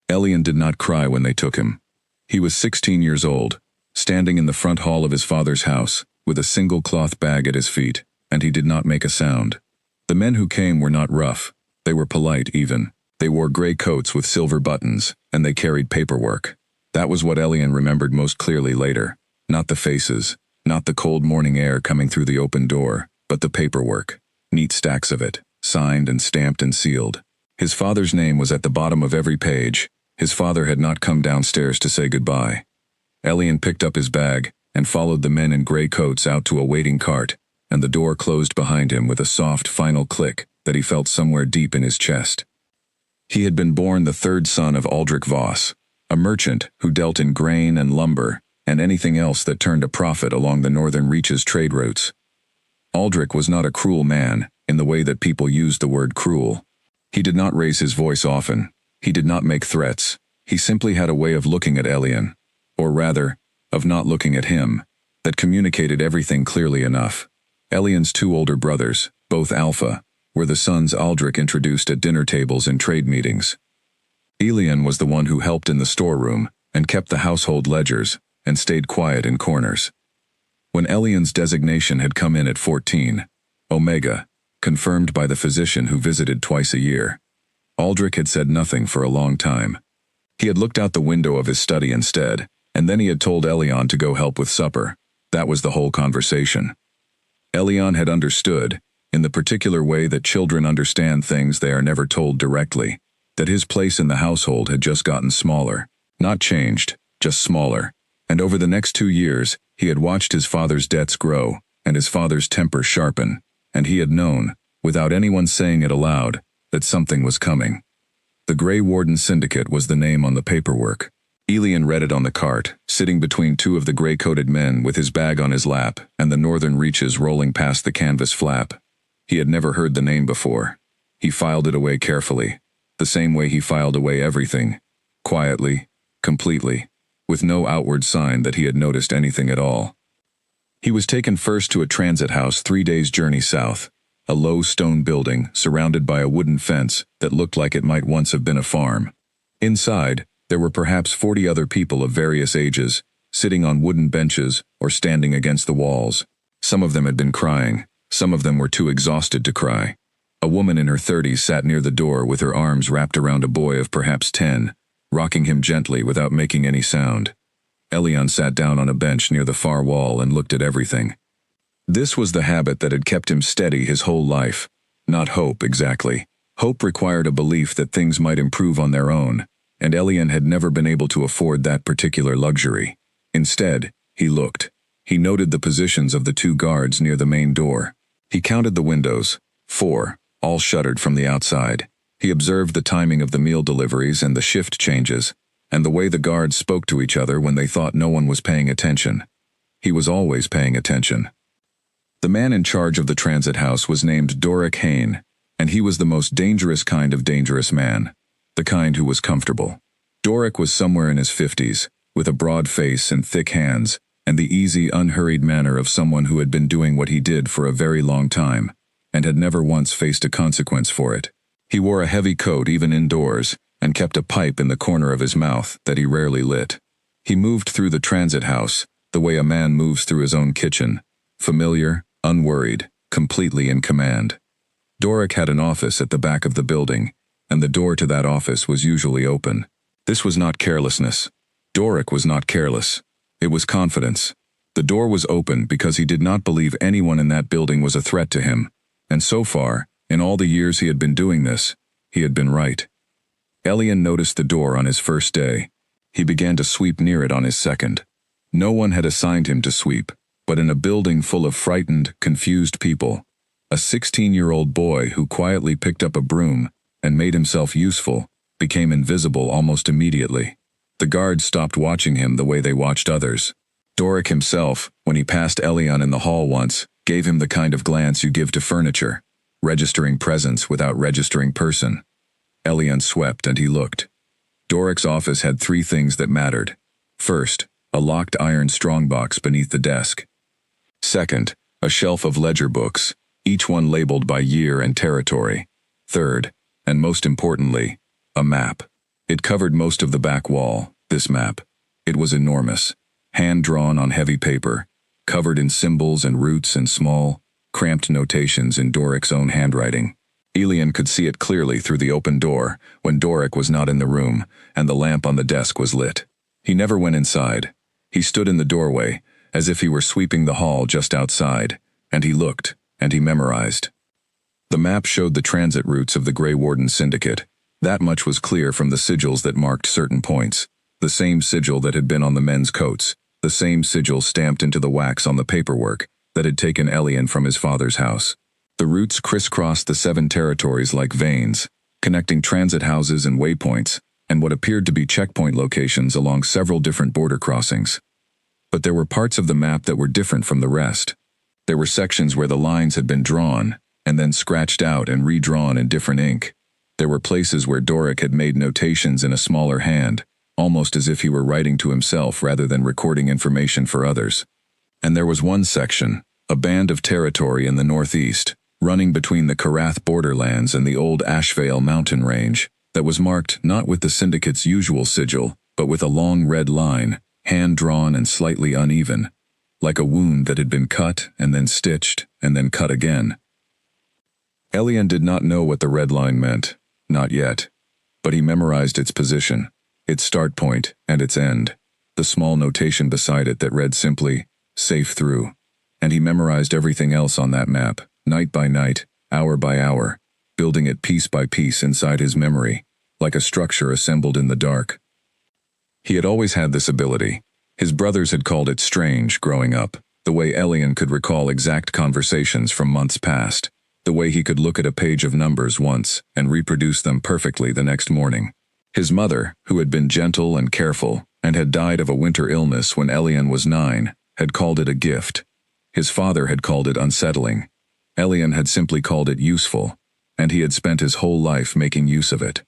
Elian did not cry when they took him. He was 16 years old, standing in the front hall of his father's house, with a single cloth bag at his feet, and he did not make a sound. The men who came were not rough. They were polite, even. They wore gray coats with silver buttons, and they carried paperwork. That was what Elian remembered most clearly later. Not the faces, not the cold morning air coming through the open door, but the paperwork. Neat stacks of it, signed and stamped and sealed. His father's name was at the bottom of every page. His father had not come downstairs to say goodbye. Elian picked up his bag and followed the men in gray coats out to a waiting cart, and the door closed behind him with a soft final click that he felt somewhere deep in his chest. He had been born the third son of Aldrich Voss, a merchant who dealt in grain and lumber and anything else that turned a profit along the northern reaches trade routes. Aldrich was not a cruel man in the way that people used the word cruel. He did not raise his voice often. He did not make threats. He simply had a way of looking at Elian, or rather, of not looking at him, that communicated everything clearly enough. Elian's two older brothers, both alpha, were the sons Aldrich introduced at dinner tables and trade meetings. Elian was the one who helped in the storeroom and kept the household ledgers and stayed quiet in corners. When Elian's designation had come in at 14, Omega, confirmed by the physician who visited twice a year, Aldrich had said nothing for a long time. He had looked out the window of his study instead, and then he had told Elian to go help with supper. That was the whole conversation. Elian had understood, in the particular way that children understand things they are never told directly, that his place in the household had just gotten smaller. Not changed, just smaller. And over the next 2 years, he had watched his father's debts grow, and his father's temper sharpen, and he had known, without anyone saying it aloud, that something was coming. The Grey Warden Syndicate was the name on the paperwork. Elian read it on the cart, sitting between two of the gray-coated men with his bag on his lap and the northern reaches rolling past the canvas flap. He had never heard the name before. He filed it away carefully, the same way he filed away everything, quietly, completely, with no outward sign that he had noticed anything at all. He was taken first to a transit house 3 days' journey south, a low stone building surrounded by a wooden fence that looked like it might once have been a farm. Inside, there were perhaps 40 other people of various ages, sitting on wooden benches or standing against the walls. Some of them had been crying. Some of them were too exhausted to cry. A woman in her 30s sat near the door with her arms wrapped around a boy of perhaps 10, rocking him gently without making any sound. Elian sat down on a bench near the far wall and looked at everything. This was the habit that had kept him steady his whole life. Not hope, exactly. Hope required a belief that things might improve on their own, and Elian had never been able to afford that particular luxury. Instead, he looked. He noted the positions of the 2 guards near the main door. He counted the windows, 4, all shuttered from the outside. He observed the timing of the meal deliveries and the shift changes, and the way the guards spoke to each other when they thought no one was paying attention. He was always paying attention. The man in charge of the transit house was named Doric Hayne, and he was the most dangerous kind of dangerous man, the kind who was comfortable. Doric was somewhere in his 50s, with a broad face and thick hands, and the easy, unhurried manner of someone who had been doing what he did for a very long time, and had never once faced a consequence for it. He wore a heavy coat even indoors, and kept a pipe in the corner of his mouth that he rarely lit. He moved through the transit house, the way a man moves through his own kitchen, familiar, unworried, completely in command. Doric had an office at the back of the building, and the door to that office was usually open. This was not carelessness. Doric was not careless. It was confidence. The door was open because he did not believe anyone in that building was a threat to him, and so far, in all the years he had been doing this, he had been right. Elian noticed the door on his first day. He began to sweep near it on his second. No one had assigned him to sweep, but in a building full of frightened, confused people, a 16-year-old boy who quietly picked up a broom and made himself useful became invisible almost immediately. The guards stopped watching him the way they watched others. Doric himself, when he passed Elian in the hall once, gave him the kind of glance you give to furniture, registering presence without registering person. Elian swept and he looked. Doric's office had 3 things that mattered. First, a locked iron strongbox beneath the desk. Second, a shelf of ledger books, each one labeled by year and territory. Third, and most importantly, a map. It covered most of the back wall, this map. It was enormous, hand-drawn on heavy paper, covered in symbols and roots and small, cramped notations in Doric's own handwriting. Elian could see it clearly through the open door when Doric was not in the room and the lamp on the desk was lit. He never went inside. He stood in the doorway, as if he were sweeping the hall just outside, and he looked, and he memorized. The map showed the transit routes of the Grey Warden Syndicate. That much was clear from the sigils that marked certain points, the same sigil that had been on the men's coats, the same sigil stamped into the wax on the paperwork that had taken Elian from his father's house. The routes crisscrossed the 7 territories like veins, connecting transit houses and waypoints, and what appeared to be checkpoint locations along several different border crossings. But there were parts of the map that were different from the rest. There were sections where the lines had been drawn, and then scratched out and redrawn in different ink. There were places where Doric had made notations in a smaller hand, almost as if he were writing to himself rather than recording information for others. And there was one section, a band of territory in the northeast, running between the Karath borderlands and the old Ashvale mountain range, that was marked not with the Syndicate's usual sigil, but with a long red line, hand-drawn and slightly uneven, like a wound that had been cut and then stitched and then cut again. Elian did not know what the red line meant, not yet, but he memorized its position, its start point and its end, the small notation beside it that read simply, "Safe through," and he memorized everything else on that map, night by night, hour by hour, building it piece by piece inside his memory, like a structure assembled in the dark. He had always had this ability. His brothers had called it strange growing up, the way Elian could recall exact conversations from months past, the way he could look at a page of numbers once and reproduce them perfectly the next morning. His mother, who had been gentle and careful and had died of a winter illness when Elian was 9, had called it a gift. His father had called it unsettling. Elian had simply called it useful, and he had spent his whole life making use of it.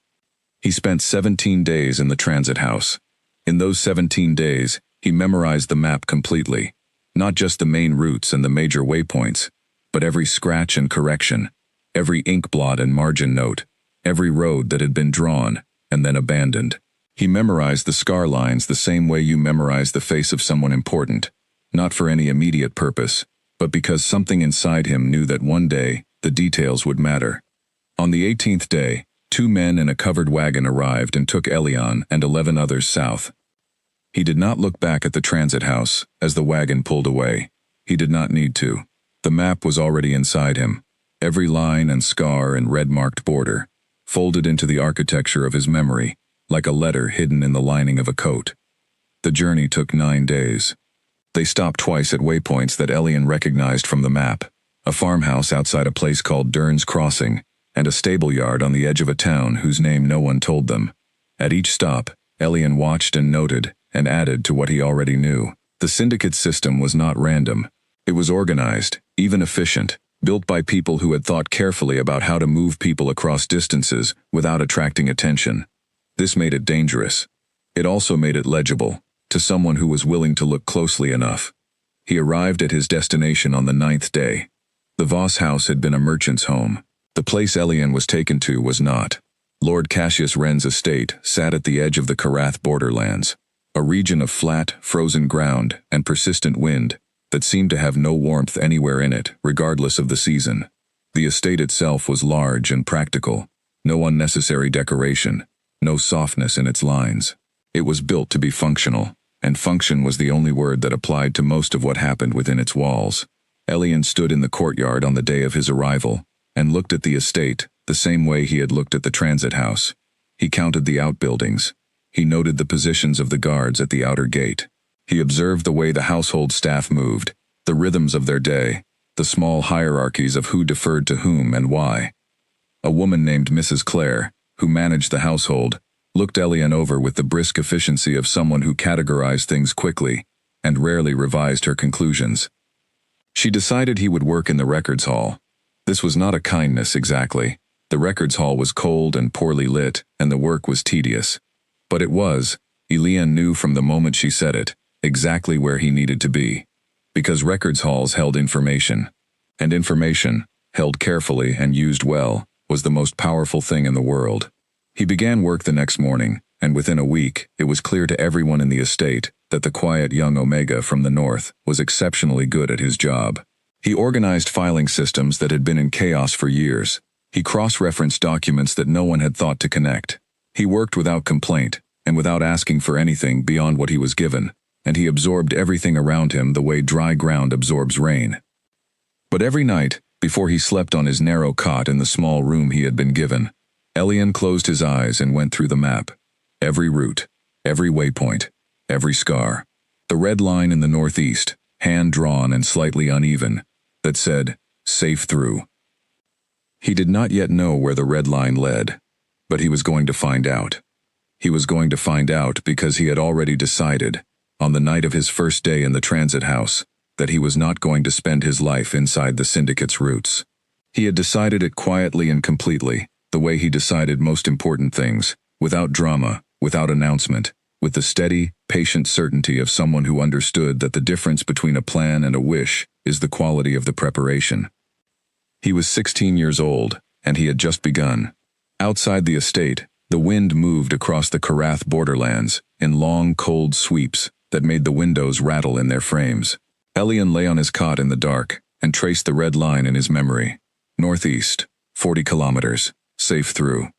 He spent 17 days in the transit house. In those 17 days, he memorized the map completely, not just the main routes and the major waypoints, but every scratch and correction, every ink blot and margin note, every road that had been drawn and then abandoned. He memorized the scar lines the same way you memorize the face of someone important, not for any immediate purpose, but because something inside him knew that one day the details would matter. On the 18th day, 2 men in a covered wagon arrived and took Elian and 11 others south. He did not look back at the transit house as the wagon pulled away. He did not need to. The map was already inside him, every line and scar and red-marked border, folded into the architecture of his memory, like a letter hidden in the lining of a coat. The journey took 9 days. They stopped twice at waypoints that Elian recognized from the map, a farmhouse outside a place called Dern's Crossing, and a stable yard on the edge of a town whose name no one told them. At each stop, Elian watched and noted, and added to what he already knew. The Syndicate system was not random. It was organized, even efficient, built by people who had thought carefully about how to move people across distances without attracting attention. This made it dangerous. It also made it legible, to someone who was willing to look closely enough. He arrived at his destination on the 9th day. The Voss house had been a merchant's home. The place Elian was taken to was not. Lord Cassius Wren's estate sat at the edge of the Karath borderlands, a region of flat, frozen ground and persistent wind that seemed to have no warmth anywhere in it, regardless of the season. The estate itself was large and practical, no unnecessary decoration, no softness in its lines. It was built to be functional, and function was the only word that applied to most of what happened within its walls. Elian stood in the courtyard on the day of his arrival, and looked at the estate the same way he had looked at the transit house. He counted the outbuildings. He noted the positions of the guards at the outer gate. He observed the way the household staff moved, the rhythms of their day, the small hierarchies of who deferred to whom and why. A woman named Mrs. Clare, who managed the household, looked Elian over with the brisk efficiency of someone who categorized things quickly and rarely revised her conclusions. She decided he would work in the records hall. This was not a kindness exactly. The records hall was cold and poorly lit, and the work was tedious. But it was, Elian knew from the moment she said it, exactly where he needed to be. Because records halls held information, and information, held carefully and used well, was the most powerful thing in the world. He began work the next morning, and within a week, it was clear to everyone in the estate that the quiet young Omega from the north was exceptionally good at his job. He organized filing systems that had been in chaos for years. He cross-referenced documents that no one had thought to connect. He worked without complaint, and without asking for anything beyond what he was given, and he absorbed everything around him the way dry ground absorbs rain. But every night, before he slept on his narrow cot in the small room he had been given, Elian closed his eyes and went through the map. Every route, every waypoint, every scar. The red line in the northeast, hand-drawn and slightly uneven, that said, "Safe through." He did not yet know where the red line led, but he was going to find out. He was going to find out because he had already decided, on the night of his first day in the transit house, that he was not going to spend his life inside the syndicate's roots. He had decided it quietly and completely, the way he decided most important things, without drama, without announcement, with the steady, patient certainty of someone who understood that the difference between a plan and a wish is the quality of the preparation. He was 16 years old, and he had just begun. Outside the estate, the wind moved across the Karath borderlands in long, cold sweeps that made the windows rattle in their frames. Elian lay on his cot in the dark and traced the red line in his memory. Northeast, 40 kilometers, safe through.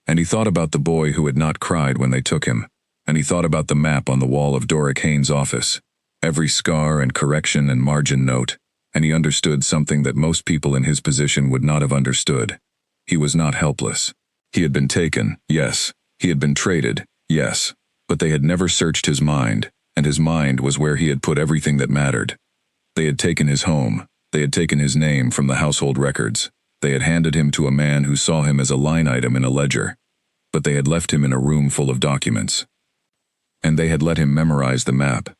And he thought about the boy who had not cried when they took him, and he thought about the map on the wall of Doric Haynes' office, every scar and correction and margin note, and he understood something that most people in his position would not have understood. He was not helpless. He had been taken, yes. He had been traded, yes. But they had never searched his mind, and his mind was where he had put everything that mattered. They had taken his home. They had taken his name from the household records. They had handed him to a man who saw him as a line item in a ledger. But they had left him in a room full of documents. And they had let him memorize the map.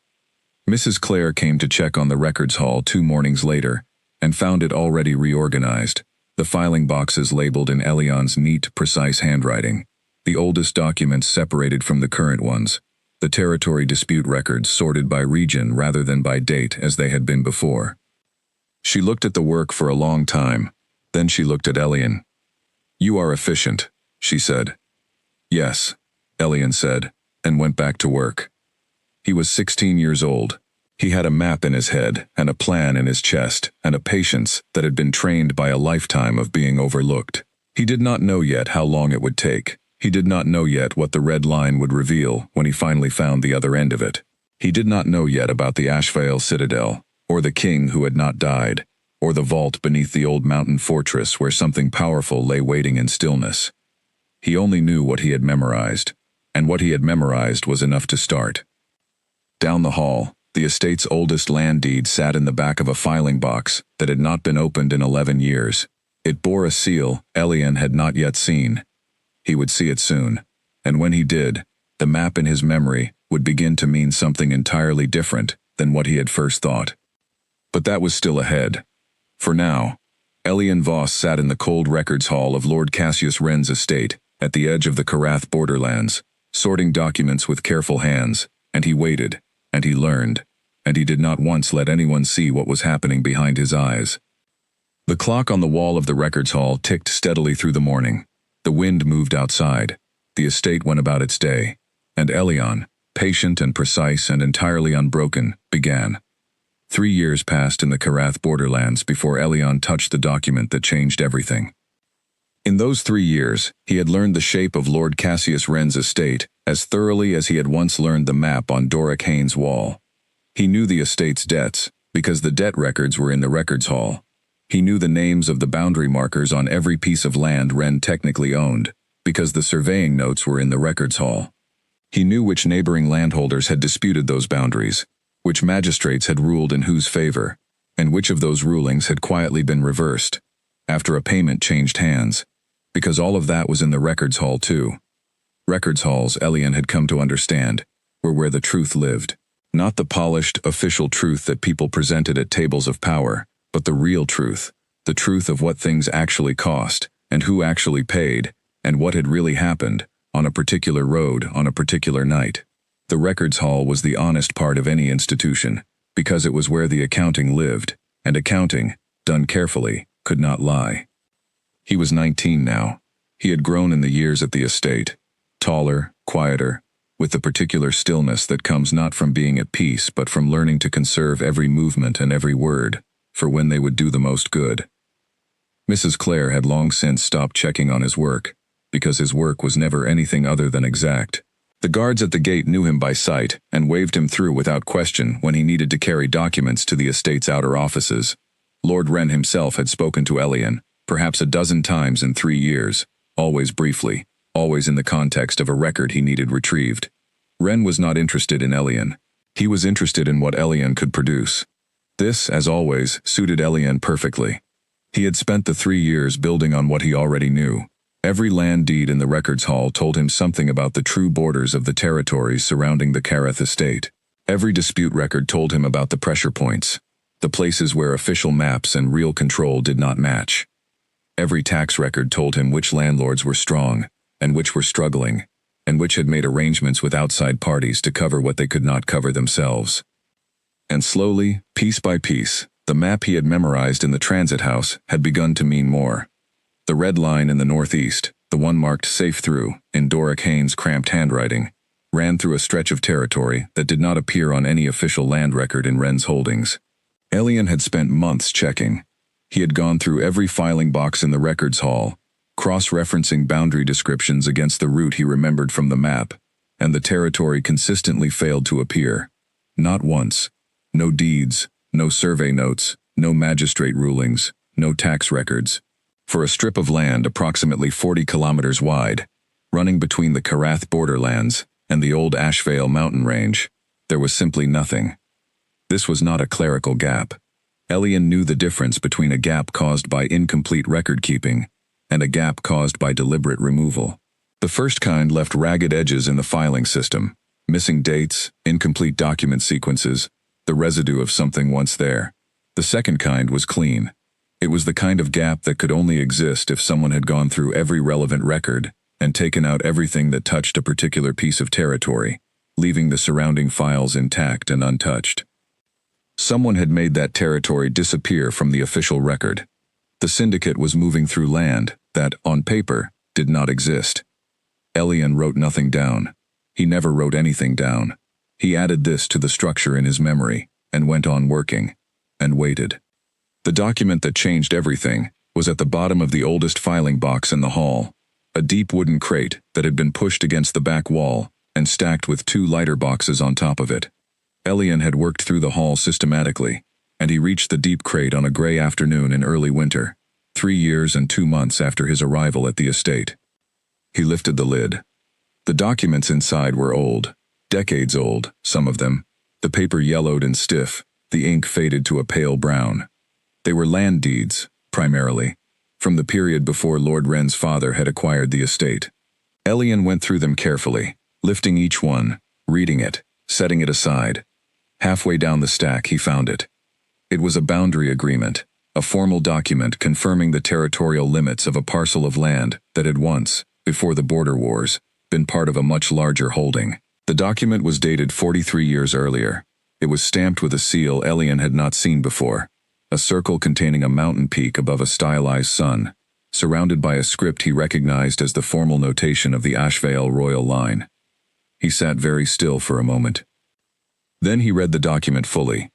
Mrs. Clare came to check on the records hall 2 mornings later, and found it already reorganized, the filing boxes labeled in Elian's neat, precise handwriting, the oldest documents separated from the current ones, the territory dispute records sorted by region rather than by date as they had been before. She looked at the work for a long time, then she looked at Elian. "You are efficient," she said. "Yes," Elian said, and went back to work. He was 16 years old. He had a map in his head, and a plan in his chest, and a patience that had been trained by a lifetime of being overlooked. He did not know yet how long it would take. He did not know yet what the red line would reveal when he finally found the other end of it. He did not know yet about the Ashvale Citadel, or the king who had not died, or the vault beneath the old mountain fortress where something powerful lay waiting in stillness. He only knew what he had memorized, and what he had memorized was enough to start. Down the hall, the estate's oldest land deed sat in the back of a filing box that had not been opened in 11 years. It bore a seal Elian had not yet seen. He would see it soon, and when he did, the map in his memory would begin to mean something entirely different than what he had first thought. But that was still ahead. For now, Elian Voss sat in the cold records hall of Lord Cassius Wren's estate, at the edge of the Karath borderlands, sorting documents with careful hands, and he waited, and he learned, and he did not once let anyone see what was happening behind his eyes. The clock on the wall of the records hall ticked steadily through the morning. The wind moved outside. The estate went about its day, and Elian, patient and precise and entirely unbroken, began. 3 years passed in the Karath borderlands before Elian touched the document that changed everything. In those 3 years, he had learned the shape of Lord Cassius Wren's estate as thoroughly as he had once learned the map on Doric Haynes' wall. He knew the estate's debts, because the debt records were in the records hall. He knew the names of the boundary markers on every piece of land Wren technically owned, because the surveying notes were in the records hall. He knew which neighboring landholders had disputed those boundaries, which magistrates had ruled in whose favor, and which of those rulings had quietly been reversed, after a payment changed hands, because all of that was in the records hall too. Records halls, Elian had come to understand, were where the truth lived. Not the polished, official truth that people presented at tables of power, but the real truth, the truth of what things actually cost, and who actually paid, and what had really happened, on a particular road, on a particular night. The records hall was the honest part of any institution, because it was where the accounting lived, and accounting, done carefully, could not lie. He was 19 now. He had grown in the years at the estate. taller, quieter, with the particular stillness that comes not from being at peace but from learning to conserve every movement and every word, for when they would do the most good. Mrs. Clare had long since stopped checking on his work, because his work was never anything other than exact. The guards at the gate knew him by sight and waved him through without question when he needed to carry documents to the estate's outer offices. Lord Wren himself had spoken to Elian, perhaps a dozen times in 3 years, always briefly, always in the context of a record he needed retrieved. Wren was not interested in Elian. He was interested in what Elian could produce. This, as always, suited Elian perfectly. He had spent the 3 years building on what he already knew. Every land deed in the records hall told him something about the true borders of the territories surrounding the Careth estate. Every dispute record told him about the pressure points, the places where official maps and real control did not match. Every tax record told him which landlords were strong, and which were struggling, and which had made arrangements with outside parties to cover what they could not cover themselves. And slowly, piece by piece, the map he had memorized in the transit house had begun to mean more. The red line in the northeast, the one marked Safe Through in Doric Haynes' cramped handwriting, ran through a stretch of territory that did not appear on any official land record in Wren's holdings. Elian had spent months checking. He had gone through every filing box in the records hall, cross-referencing boundary descriptions against the route he remembered from the map, and the territory consistently failed to appear. Not once. No deeds, no survey notes, no magistrate rulings, no tax records. For a strip of land approximately 40 kilometers wide, running between the Carath borderlands and the old Ashvale mountain range, there was simply nothing. This was not a clerical gap. Elian knew the difference between a gap caused by incomplete record-keeping and a gap caused by deliberate removal. The first kind left ragged edges in the filing system, missing dates, incomplete document sequences, the residue of something once there. The second kind was clean. It was the kind of gap that could only exist if someone had gone through every relevant record and taken out everything that touched a particular piece of territory, leaving the surrounding files intact and untouched. Someone had made that territory disappear from the official record. The syndicate was moving through land that, on paper, did not exist. Elian wrote nothing down. He never wrote anything down. He added this to the structure in his memory, and went on working, and waited. The document that changed everything was at the bottom of the oldest filing box in the hall, a deep wooden crate that had been pushed against the back wall and stacked with 2 lighter boxes on top of it. Elian had worked through the hall systematically, and he reached the deep crate on a gray afternoon in early winter, 3 years and 2 months after his arrival at the estate. He lifted the lid. The documents inside were old, decades old, some of them, the paper yellowed and stiff, the ink faded to a pale brown. They were land deeds, primarily, from the period before Lord Wren's father had acquired the estate. Elian went through them carefully, lifting each one, reading it, setting it aside. Halfway down the stack he found it. It was a boundary agreement, a formal document confirming the territorial limits of a parcel of land that had once, before the border wars, been part of a much larger holding. The document was dated 43 years earlier. It was stamped with a seal Elian had not seen before, a circle containing a mountain peak above a stylized sun, surrounded by a script he recognized as the formal notation of the Ashvale royal line. He sat very still for a moment. Then he read the document fully.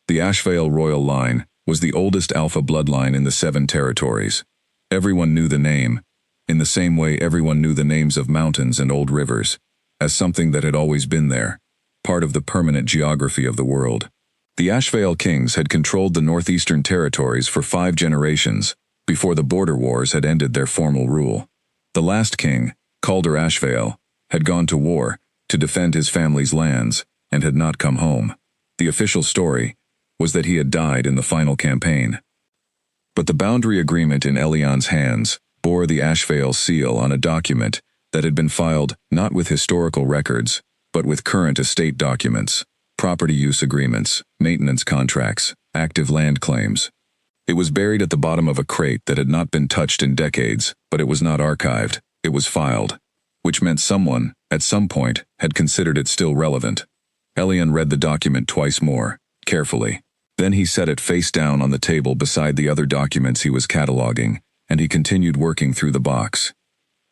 The Ashvale royal line was the oldest Alpha bloodline in the 7 territories. Everyone knew the name, in the same way everyone knew the names of mountains and old rivers, as something that had always been there, part of the permanent geography of the world. The Ashvale kings had controlled the northeastern territories for 5 generations before the border wars had ended their formal rule. The last king, Calder Ashvale, had gone to war to defend his family's lands and had not come home. The official story was that he had died in the final campaign. But the boundary agreement in Elian's hands bore the Ashvale seal on a document that had been filed not with historical records, but with current estate documents, property use agreements, maintenance contracts, active land claims. It was buried at the bottom of a crate that had not been touched in decades, but it was not archived, it was filed, which meant someone, at some point, had considered it still relevant. Elian read the document twice more, carefully. Then he set it face down on the table beside the other documents he was cataloging, and he continued working through the box.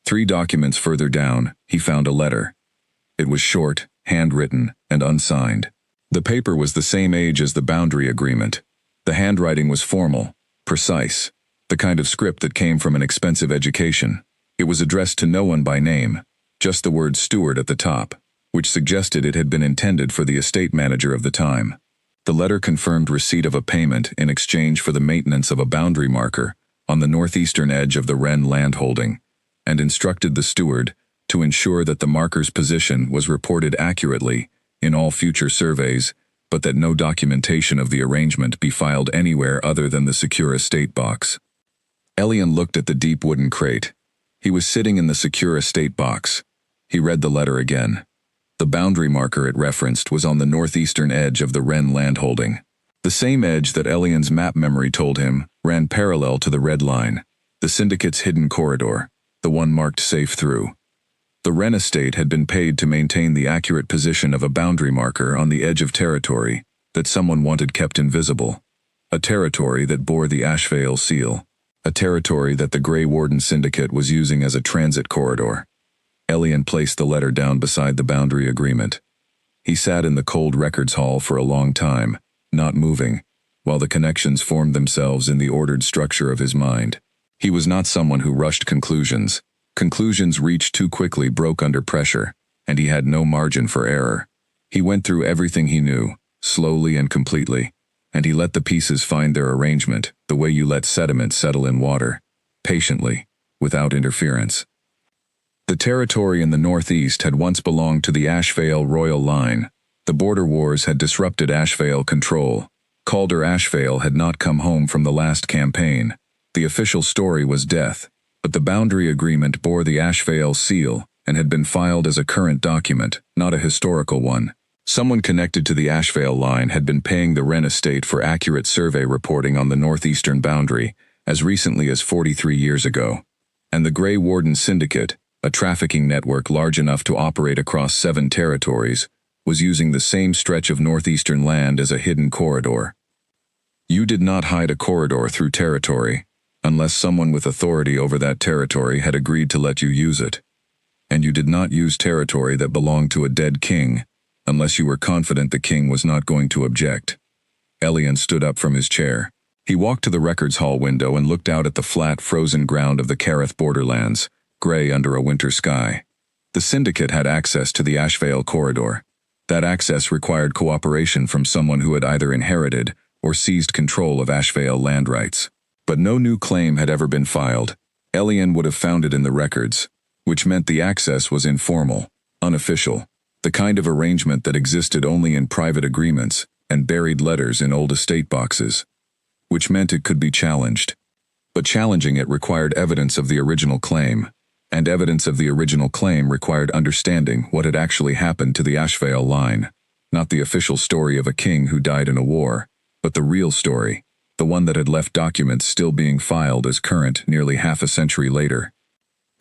3 documents further down, he found a letter. It was short, handwritten, and unsigned. The paper was the same age as the boundary agreement. The handwriting was formal, precise, the kind of script that came from an expensive education. It was addressed to no one by name, just the word Stewart at the top, which suggested it had been intended for the estate manager of the time. The letter confirmed receipt of a payment in exchange for the maintenance of a boundary marker on the northeastern edge of the Wren landholding, and instructed the steward to ensure that the marker's position was reported accurately in all future surveys, but that no documentation of the arrangement be filed anywhere other than the secure estate box. Elian looked at the deep wooden crate. He was sitting in the secure estate box. He read the letter again. The boundary marker it referenced was on the northeastern edge of the Wren landholding. The same edge that Elian's map memory told him ran parallel to the red line, the syndicate's hidden corridor, the one marked safe through. The Wren estate had been paid to maintain the accurate position of a boundary marker on the edge of territory that someone wanted kept invisible, a territory that bore the Ashvale seal, a territory that the Grey Warden Syndicate was using as a transit corridor. Elian placed the letter down beside the boundary agreement. He sat in the cold records hall for a long time, not moving, while the connections formed themselves in the ordered structure of his mind. He was not someone who rushed conclusions. Conclusions reached too quickly broke under pressure, and he had no margin for error. He went through everything he knew, slowly and completely, and he let the pieces find their arrangement, the way you let sediment settle in water, patiently, without interference. The territory in the northeast had once belonged to the Ashvale Royal Line. The border wars had disrupted Ashvale control. Calder Ashvale had not come home from the last campaign. The official story was death, but the boundary agreement bore the Ashvale seal and had been filed as a current document, not a historical one. Someone connected to the Ashvale line had been paying the Wren estate for accurate survey reporting on the northeastern boundary as recently as 43 years ago. And the Grey Warden Syndicate, a trafficking network large enough to operate across 7 territories, was using the same stretch of northeastern land as a hidden corridor. You did not hide a corridor through territory, unless someone with authority over that territory had agreed to let you use it. And you did not use territory that belonged to a dead king, unless you were confident the king was not going to object. Elian stood up from his chair. He walked to the records hall window and looked out at the flat, frozen ground of the Careth borderlands, gray under a winter sky. The syndicate had access to the Ashvale corridor. That access required cooperation from someone who had either inherited or seized control of Ashvale land rights. But no new claim had ever been filed. Elian would have found it in the records, which meant the access was informal, unofficial, the kind of arrangement that existed only in private agreements and buried letters in old estate boxes, which meant it could be challenged. But challenging it required evidence of the original claim, and evidence of the original claim required understanding what had actually happened to the Ashvale line, not the official story of a king who died in a war, but the real story, the one that had left documents still being filed as current nearly half a century later.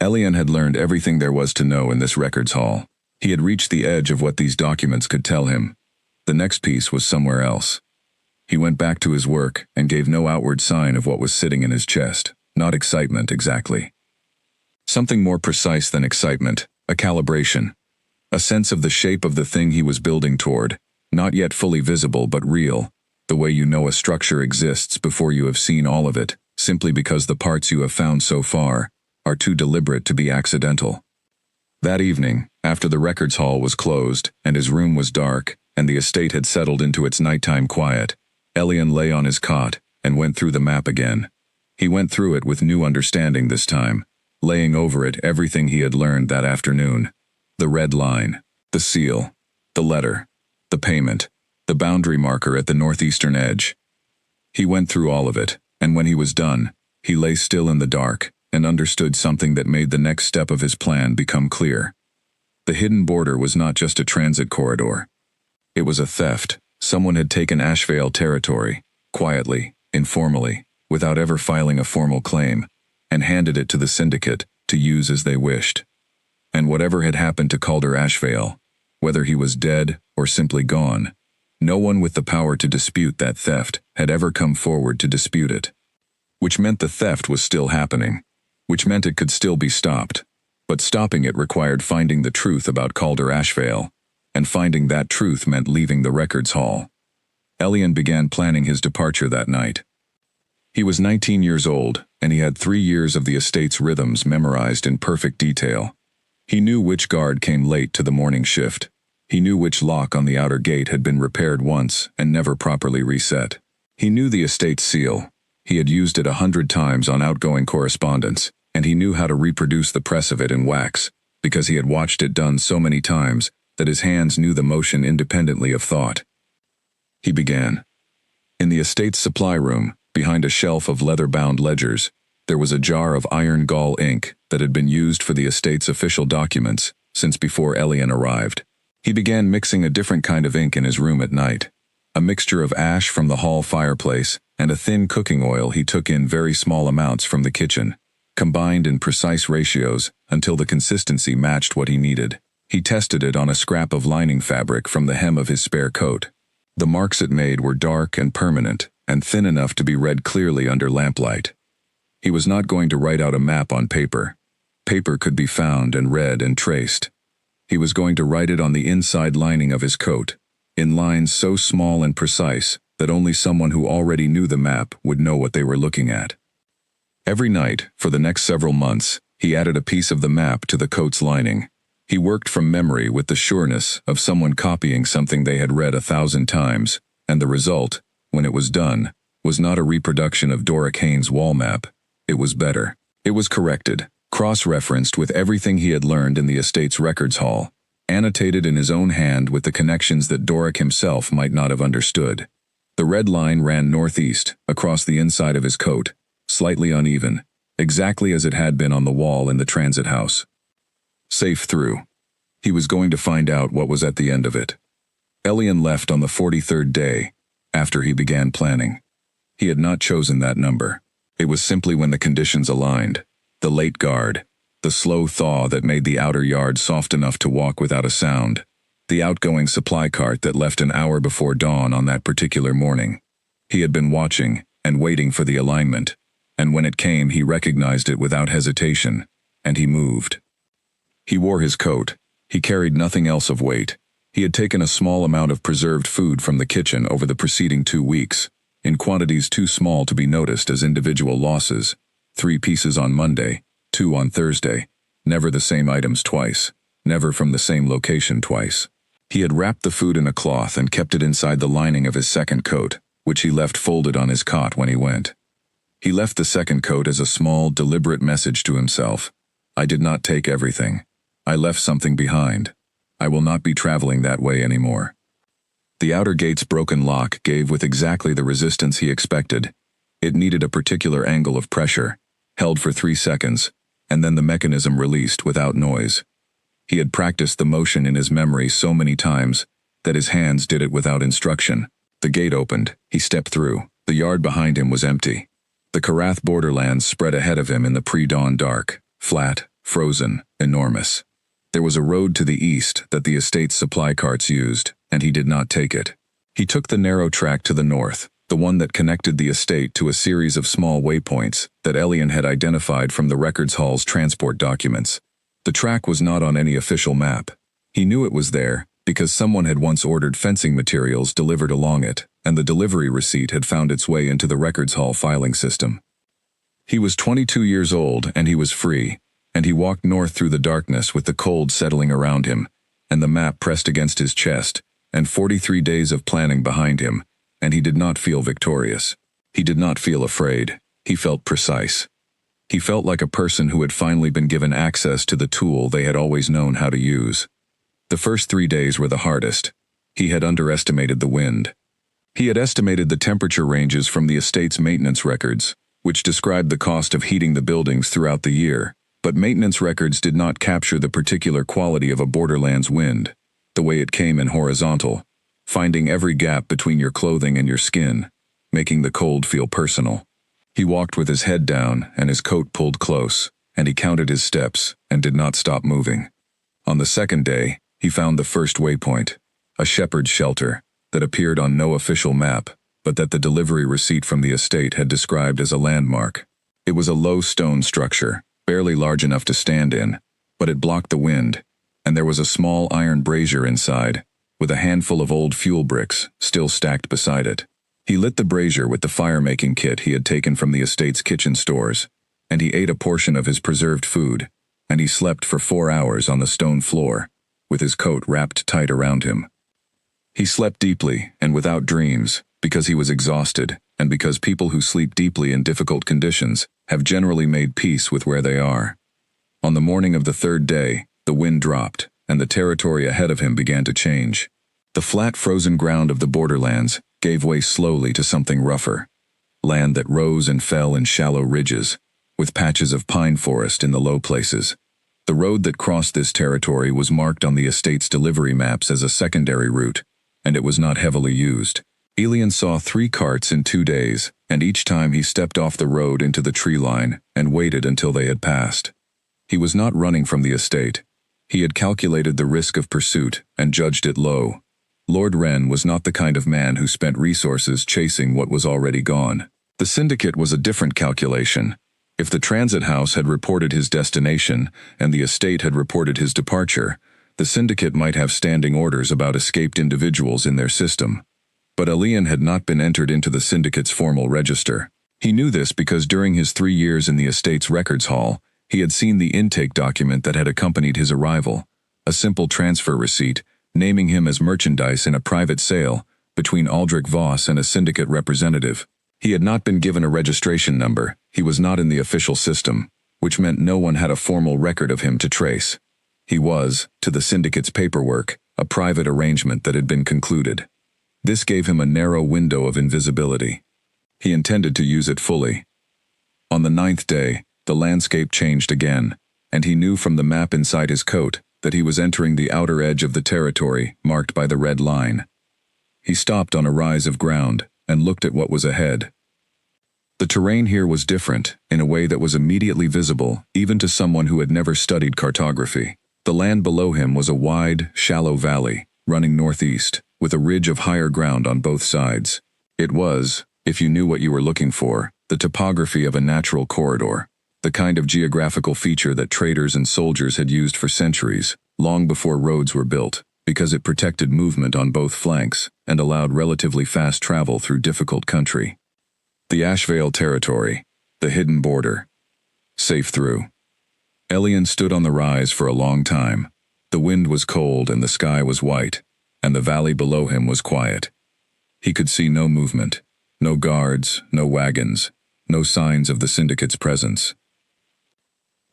Elian had learned everything there was to know in this records hall. He had reached the edge of what these documents could tell him. The next piece was somewhere else. He went back to his work and gave no outward sign of what was sitting in his chest, not excitement exactly. Something more precise than excitement, a calibration. A sense of the shape of the thing he was building toward, not yet fully visible but real, the way you know a structure exists before you have seen all of it, simply because the parts you have found so far are too deliberate to be accidental. That evening, after the records hall was closed and his room was dark and the estate had settled into its nighttime quiet, Elian lay on his cot and went through the map again. He went through it with new understanding this time, laying over it everything he had learned that afternoon. The red line, the seal, the letter, the payment, the boundary marker at the northeastern edge. He went through all of it, and when he was done, he lay still in the dark and understood something that made the next step of his plan become clear. The hidden border was not just a transit corridor. It was a theft. Someone had taken Ashvale territory, quietly, informally, without ever filing a formal claim, and handed it to the syndicate to use as they wished. And whatever had happened to Calder Ashvale, whether he was dead or simply gone, no one with the power to dispute that theft had ever come forward to dispute it. Which meant the theft was still happening, which meant it could still be stopped, But stopping it required finding the truth about Calder Ashvale, and finding that truth meant leaving the records hall. Elian began planning his departure that night. He was 19 years old, and he had 3 years of the estate's rhythms memorized in perfect detail. He knew which guard came late to the morning shift. He knew which lock on the outer gate had been repaired once and never properly reset. He knew the estate's seal. He had used it 100 times on outgoing correspondence, and he knew how to reproduce the press of it in wax, because he had watched it done so many times that his hands knew the motion independently of thought. He began. In the estate's supply room, behind a shelf of leather-bound ledgers, there was a jar of iron gall ink that had been used for the estate's official documents since before Elian arrived. He began mixing a different kind of ink in his room at night, a mixture of ash from the hall fireplace and a thin cooking oil he took in very small amounts from the kitchen, combined in precise ratios until the consistency matched what he needed. He tested it on a scrap of lining fabric from the hem of his spare coat. The marks it made were dark and permanent, and thin enough to be read clearly under lamplight. He was not going to write out a map on paper. Paper could be found and read and traced. He was going to write it on the inside lining of his coat, in lines so small and precise that only someone who already knew the map would know what they were looking at. Every night, for the next several months, he added a piece of the map to the coat's lining. He worked from memory with the sureness of someone copying something they had read 1,000 times, and the result, when it was done, was not a reproduction of Doric Haynes' wall map. It was better. It was corrected, cross-referenced with everything he had learned in the estate's records hall, annotated in his own hand with the connections that Doric himself might not have understood. The red line ran northeast, across the inside of his coat, slightly uneven, exactly as it had been on the wall in the transit house. Safe through. He was going to find out what was at the end of it. Elian left on the 43rd day, after he began planning. He had not chosen that number. It was simply when the conditions aligned. The late guard, the slow thaw that made the outer yard soft enough to walk without a sound, the outgoing supply cart that left an hour before dawn on that particular morning. He had been watching and waiting for the alignment, and when it came he recognized it without hesitation, and he moved. He wore his coat. He carried nothing else of weight. He had taken a small amount of preserved food from the kitchen over the preceding 2 weeks, in quantities too small to be noticed as individual losses. 3 pieces on Monday, 2 on Thursday, never the same items twice, never from the same location twice. He had wrapped the food in a cloth and kept it inside the lining of his second coat, which he left folded on his cot when he went. He left the second coat as a small, deliberate message to himself. I did not take everything. I left something behind. I will not be traveling that way anymore. The outer gate's broken lock gave with exactly the resistance he expected. It needed a particular angle of pressure, held for 3 seconds, and then the mechanism released without noise. He had practiced the motion in his memory so many times that his hands did it without instruction. The gate opened. He stepped through. The yard behind him was empty. The Karath borderlands spread ahead of him in the pre-dawn dark, flat, frozen, enormous. There was a road to the east that the estate's supply carts used, and he did not take it. He took the narrow track to the north, the one that connected the estate to a series of small waypoints that Elian had identified from the records hall's transport documents. The track was not on any official map. He knew it was there because someone had once ordered fencing materials delivered along it, and the delivery receipt had found its way into the records hall filing system. He was 22 years old, and he was free, and he walked north through the darkness with the cold settling around him, and the map pressed against his chest, and 43 days of planning behind him, and he did not feel victorious. He did not feel afraid. He felt precise. He felt like a person who had finally been given access to the tool they had always known how to use. The first 3 days were the hardest. He had underestimated the wind. He had estimated the temperature ranges from the estate's maintenance records, which described the cost of heating the buildings throughout the year, but maintenance records did not capture the particular quality of a borderlands wind, the way it came in horizontal, finding every gap between your clothing and your skin, making the cold feel personal. He walked with his head down and his coat pulled close, and he counted his steps and did not stop moving. On the second day, he found the first waypoint, a shepherd's shelter that appeared on no official map, but that the delivery receipt from the estate had described as a landmark. It was a low stone structure, barely large enough to stand in, but it blocked the wind, and there was a small iron brazier inside, with a handful of old fuel bricks still stacked beside it. He lit the brazier with the fire-making kit he had taken from the estate's kitchen stores, and he ate a portion of his preserved food, and he slept for 4 hours on the stone floor, with his coat wrapped tight around him. He slept deeply and without dreams, because he was exhausted, and because people who sleep deeply in difficult conditions have generally made peace with where they are. On the morning of the 3rd day, the wind dropped, and the territory ahead of him began to change. The flat frozen ground of the borderlands gave way slowly to something rougher. Land that rose and fell in shallow ridges, with patches of pine forest in the low places. The road that crossed this territory was marked on the estate's delivery maps as a secondary route, and it was not heavily used. Elian saw 3 carts in 2 days, and each time he stepped off the road into the tree line and waited until they had passed. He was not running from the estate. He had calculated the risk of pursuit and judged it low. Lord Wren was not the kind of man who spent resources chasing what was already gone. The syndicate was a different calculation. If the transit house had reported his destination and the estate had reported his departure, the syndicate might have standing orders about escaped individuals in their system. But Elian had not been entered into the syndicate's formal register. He knew this because during his 3 years in the estate's records hall, he had seen the intake document that had accompanied his arrival, a simple transfer receipt naming him as merchandise in a private sale between Aldrich Voss and a syndicate representative. He had not been given a registration number. He was not in the official system, which meant no one had a formal record of him to trace. He was, to the syndicate's paperwork, a private arrangement that had been concluded. This gave him a narrow window of invisibility. He intended to use it fully. On the 9th day, the landscape changed again, and he knew from the map inside his coat that he was entering the outer edge of the territory marked by the red line. He stopped on a rise of ground and looked at what was ahead. The terrain here was different in a way that was immediately visible even to someone who had never studied cartography. The land below him was a wide, shallow valley running northeast, with a ridge of higher ground on both sides. It was, if you knew what you were looking for, the topography of a natural corridor, the kind of geographical feature that traders and soldiers had used for centuries, long before roads were built, because it protected movement on both flanks and allowed relatively fast travel through difficult country. The Ashvale territory, the hidden border. Safe through. Elian stood on the rise for a long time. The wind was cold and the sky was white, and the valley below him was quiet. He could see no movement, no guards, no wagons, no signs of the syndicate's presence.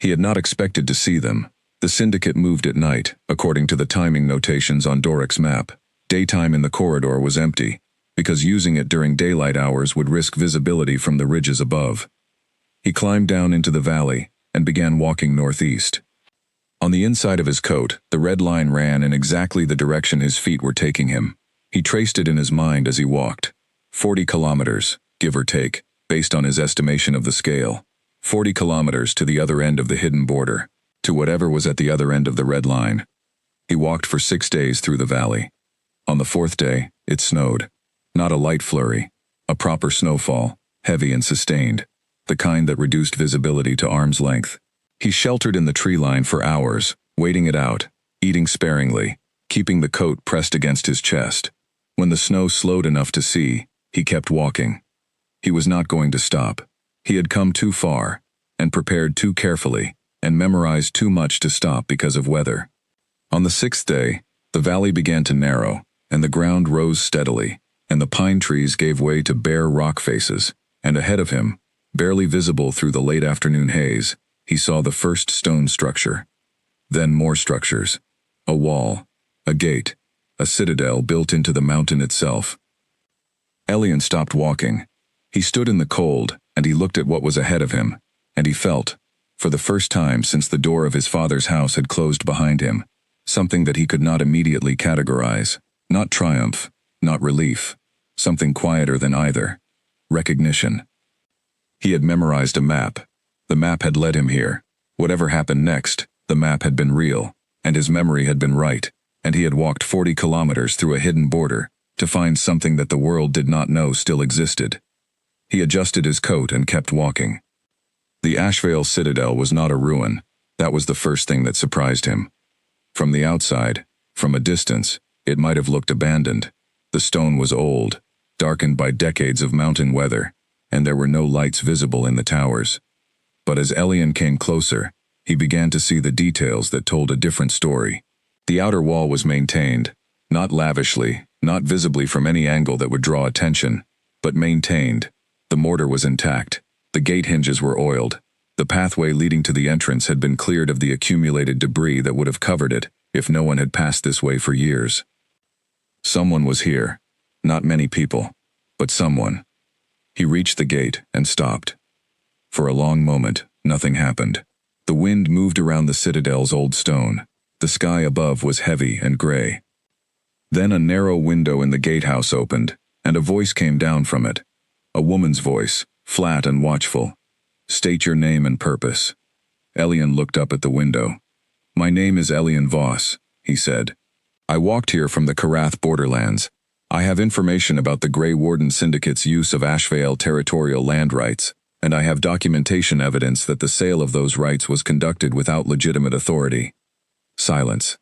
He had not expected to see them. The syndicate moved at night, according to the timing notations on Doric's map. Daytime in the corridor was empty, because using it during daylight hours would risk visibility from the ridges above. He climbed down into the valley and began walking northeast. On the inside of his coat, the red line ran in exactly the direction his feet were taking him. He traced it in his mind as he walked. 40 kilometers, give or take, based on his estimation of the scale. 40 kilometers to the other end of the hidden border, to whatever was at the other end of the red line. He walked for 6 days through the valley. On the 4th day, it snowed. Not a light flurry, a proper snowfall, heavy and sustained, the kind that reduced visibility to arm's length. He sheltered in the tree line for hours, waiting it out, eating sparingly, keeping the coat pressed against his chest. When the snow slowed enough to see, he kept walking. He was not going to stop. He had come too far, and prepared too carefully, and memorized too much to stop because of weather. On the 6th day, the valley began to narrow, and the ground rose steadily, and the pine trees gave way to bare rock faces, and ahead of him, barely visible through the late afternoon haze, he saw the first stone structure. Then more structures. A wall, a gate, a citadel built into the mountain itself. Elian stopped walking. He stood in the cold, and he looked at what was ahead of him, and he felt, for the first time since the door of his father's house had closed behind him, something that he could not immediately categorize. Not triumph, not relief, something quieter than either. Recognition. He had memorized a map. The map had led him here. Whatever happened next, the map had been real, and his memory had been right, and he had walked 40 kilometers through a hidden border to find something that the world did not know still existed. He adjusted his coat and kept walking. The Ashvale Citadel was not a ruin. That was the first thing that surprised him. From the outside, from a distance, it might have looked abandoned. The stone was old, darkened by decades of mountain weather, and there were no lights visible in the towers. But as Elian came closer, he began to see the details that told a different story. The outer wall was maintained, not lavishly, not visibly from any angle that would draw attention, but maintained. The mortar was intact. The gate hinges were oiled. The pathway leading to the entrance had been cleared of the accumulated debris that would have covered it if no one had passed this way for years. Someone was here. Not many people, but someone. He reached the gate and stopped. For a long moment, nothing happened. The wind moved around the citadel's old stone. The sky above was heavy and gray. Then a narrow window in the gatehouse opened, and a voice came down from it. A woman's voice, flat and watchful. "State your name and purpose." Elian looked up at the window. "My name is Elian Voss," he said. "I walked here from the Karath borderlands. I have information about the Grey Warden Syndicate's use of Ashvale territorial land rights, and I have documentation evidence that the sale of those rights was conducted without legitimate authority." Silence.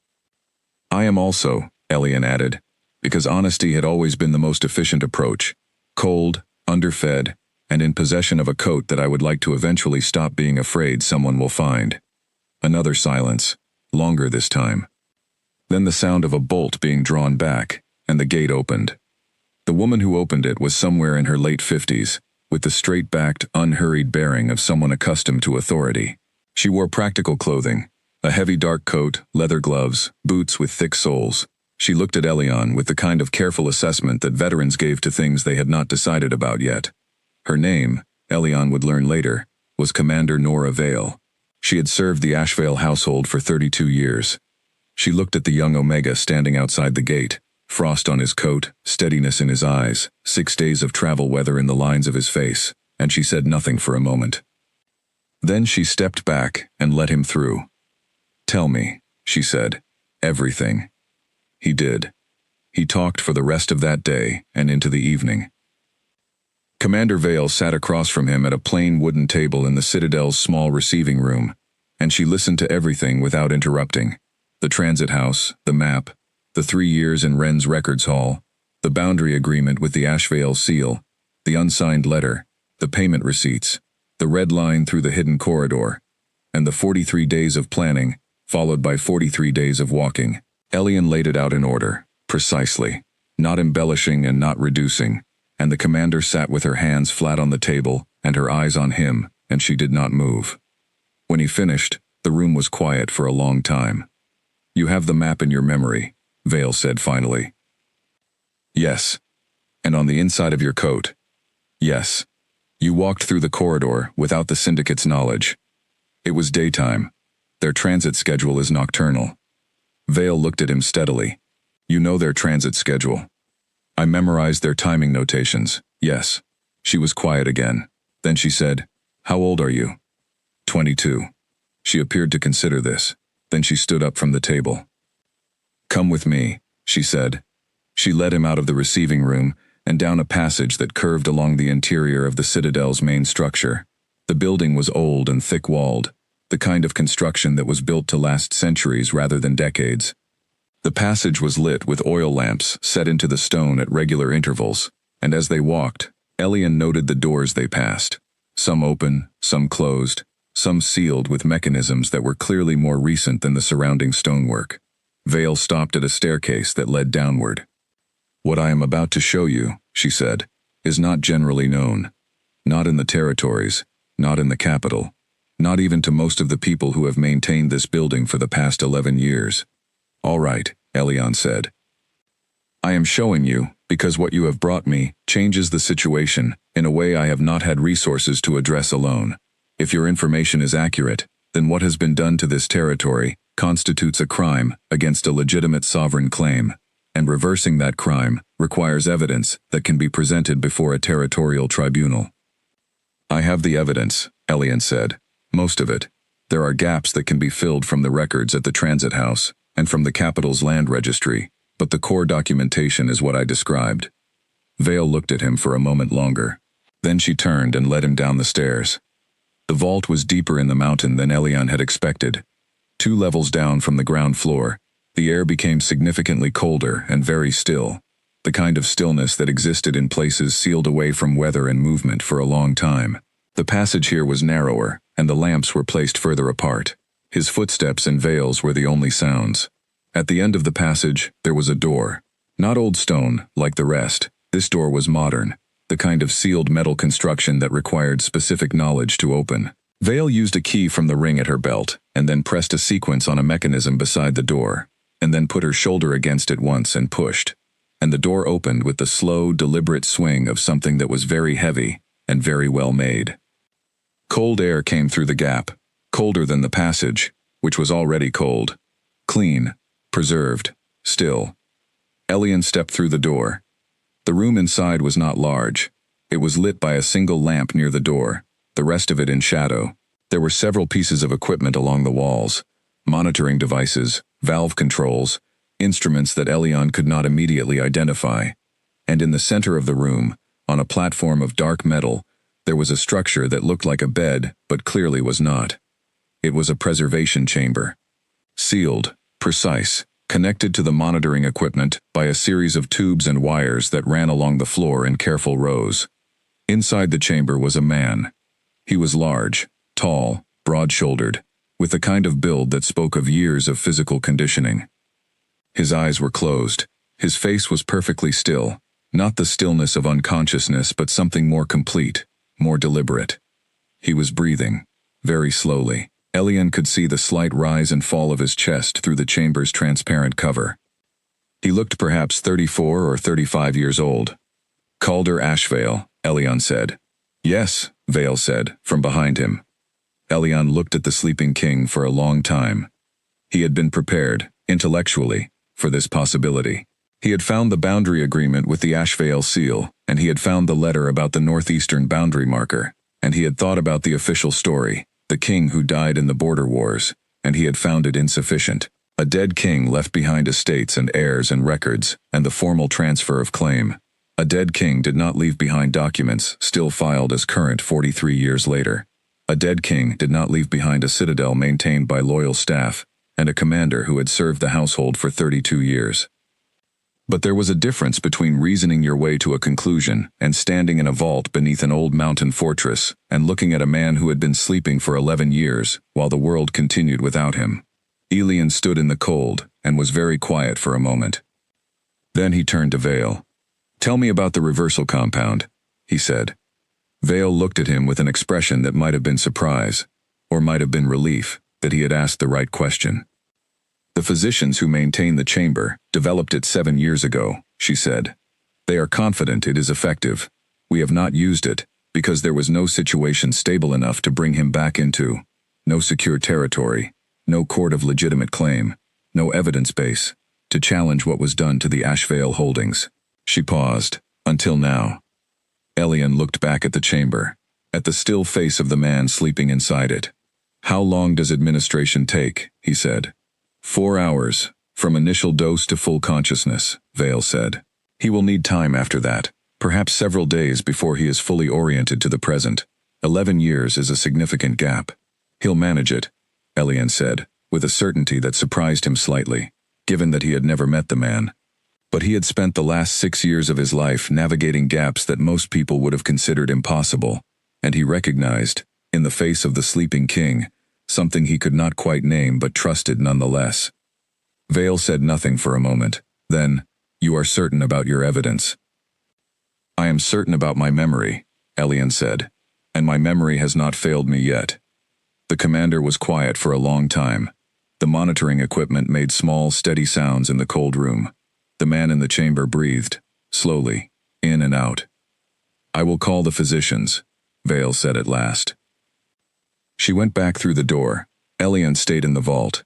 "I am also," Elian added, because honesty had always been the most efficient approach. "Cold, underfed, and in possession of a coat that I would like to eventually stop being afraid someone will find." Another silence, longer this time. Then the sound of a bolt being drawn back, and the gate opened. The woman who opened it was somewhere in her late 50s, with the straight-backed, unhurried bearing of someone accustomed to authority. She wore practical clothing, a heavy dark coat, leather gloves, boots with thick soles. She looked at Elian with the kind of careful assessment that veterans gave to things they had not decided about yet. Her name, Elian would learn later, was Commander Nora Vale. She had served the Ashvale household for 32 years. She looked at the young Omega standing outside the gate, frost on his coat, steadiness in his eyes, 6 days of travel weather in the lines of his face, and she said nothing for a moment. Then she stepped back and let him through. "Tell me," she said, "everything." He did. He talked for the rest of that day and into the evening. Commander Vale sat across from him at a plain wooden table in the Citadel's small receiving room, and she listened to everything without interrupting. The transit house, the map, the 3 years in Wren's records hall, the boundary agreement with the Ashvale seal, the unsigned letter, the payment receipts, the red line through the hidden corridor, and the 43 days of planning, followed by 43 days of walking. Elian laid it out in order, precisely, not embellishing and not reducing, and the commander sat with her hands flat on the table and her eyes on him, and she did not move. When he finished, the room was quiet for a long time. "You have the map in your memory," Vale said finally. "Yes. And on the inside of your coat?" "Yes. You walked through the corridor without the syndicate's knowledge. It was daytime. Their transit schedule is nocturnal." Vale looked at him steadily. "You know their transit schedule." "I memorized their timing notations, yes." She was quiet again. Then she said, "How old are you?" 22. She appeared to consider this. Then she stood up from the table. "Come with me," she said. She led him out of the receiving room and down a passage that curved along the interior of the Citadel's main structure. The building was old and thick-walled, the kind of construction that was built to last centuries rather than decades. The passage was lit with oil lamps set into the stone at regular intervals, and as they walked, Elian noted the doors they passed. Some open, some closed, some sealed with mechanisms that were clearly more recent than the surrounding stonework. Vale stopped at a staircase that led downward. "What I am about to show you," she said, "is not generally known. Not in the territories, not in the capital, not even to most of the people who have maintained this building for the past 11 years. "All right," Elian said. "I am showing you because what you have brought me changes the situation in a way I have not had resources to address alone. If your information is accurate, then what has been done to this territory constitutes a crime against a legitimate sovereign claim, and reversing that crime requires evidence that can be presented before a territorial tribunal." "I have the evidence," Elian said. "Most of it. There are gaps that can be filled from the records at the transit house and from the capital's land registry, but the core documentation is what I described." Vale looked at him for a moment longer. Then she turned and led him down the stairs. The vault was deeper in the mountain than Elian had expected. 2 levels down from the ground floor, the air became significantly colder and very still, the kind of stillness that existed in places sealed away from weather and movement for a long time. The passage here was narrower, and the lamps were placed further apart. His footsteps and veils were the only sounds. At the end of the passage, there was a door. Not old stone, like the rest. This door was modern, the kind of sealed metal construction that required specific knowledge to open. Vale used a key from the ring at her belt, and then pressed a sequence on a mechanism beside the door, and then put her shoulder against it once and pushed. And the door opened with the slow, deliberate swing of something that was very heavy and very well made. Cold air came through the gap, colder than the passage, which was already cold. Clean, preserved, still. Elian stepped through the door. The room inside was not large. It was lit by a single lamp near the door, the rest of it in shadow. There were several pieces of equipment along the walls, monitoring devices, valve controls, instruments that Elian could not immediately identify. And in the center of the room, on a platform of dark metal, there was a structure that looked like a bed, but clearly was not. It was a preservation chamber. Sealed, precise, connected to the monitoring equipment by a series of tubes and wires that ran along the floor in careful rows. Inside the chamber was a man. He was large, tall, broad-shouldered, with the kind of build that spoke of years of physical conditioning. His eyes were closed. His face was perfectly still, not the stillness of unconsciousness but something more complete, more deliberate. He was breathing, very slowly. Elian could see the slight rise and fall of his chest through the chamber's transparent cover. He looked perhaps 34 or 35 years old. "Calder Ashvale," Elian said. "Yes," Vale said, from behind him. Elian looked at the sleeping king for a long time. He had been prepared, intellectually, for this possibility. He had found the boundary agreement with the Ashvale seal, and he had found the letter about the northeastern boundary marker, and he had thought about the official story, the king who died in the border wars, and he had found it insufficient. A dead king left behind estates and heirs and records, and the formal transfer of claim. A dead king did not leave behind documents still filed as current 43 years later. A dead king did not leave behind a citadel maintained by loyal staff, and a commander who had served the household for 32 years. But there was a difference between reasoning your way to a conclusion and standing in a vault beneath an old mountain fortress and looking at a man who had been sleeping for 11 years while the world continued without him. Elian stood in the cold and was very quiet for a moment. Then he turned to Vale. "Tell me about the reversal compound," he said. Vale looked at him with an expression that might have been surprise, or might have been relief, that he had asked the right question. "The physicians who maintain the chamber developed it 7 years ago," she said. "They are confident it is effective. We have not used it, because there was no situation stable enough to bring him back into. No secure territory, no court of legitimate claim, no evidence base, to challenge what was done to the Ashvale holdings." She paused. "Until now." Elian looked back at the chamber, at the still face of the man sleeping inside it. "How long does administration take?" he said. 4 hours, from initial dose to full consciousness, Vale said. "He will need time after that, perhaps several days before he is fully oriented to the present. 11 years is a significant gap. He'll manage it," Elian said, with a certainty that surprised him slightly, given that he had never met the man. But he had spent the last 6 years of his life navigating gaps that most people would have considered impossible, and he recognized, in the face of the sleeping king, something he could not quite name but trusted nonetheless. Vale said nothing for a moment. Then, "You are certain about your evidence?" "I am certain about my memory," Elian said, "and my memory has not failed me yet." The commander was quiet for a long time. The monitoring equipment made small, steady sounds in the cold room. The man in the chamber breathed, slowly, in and out. "I will call the physicians," Vale said at last. She went back through the door. Elian stayed in the vault.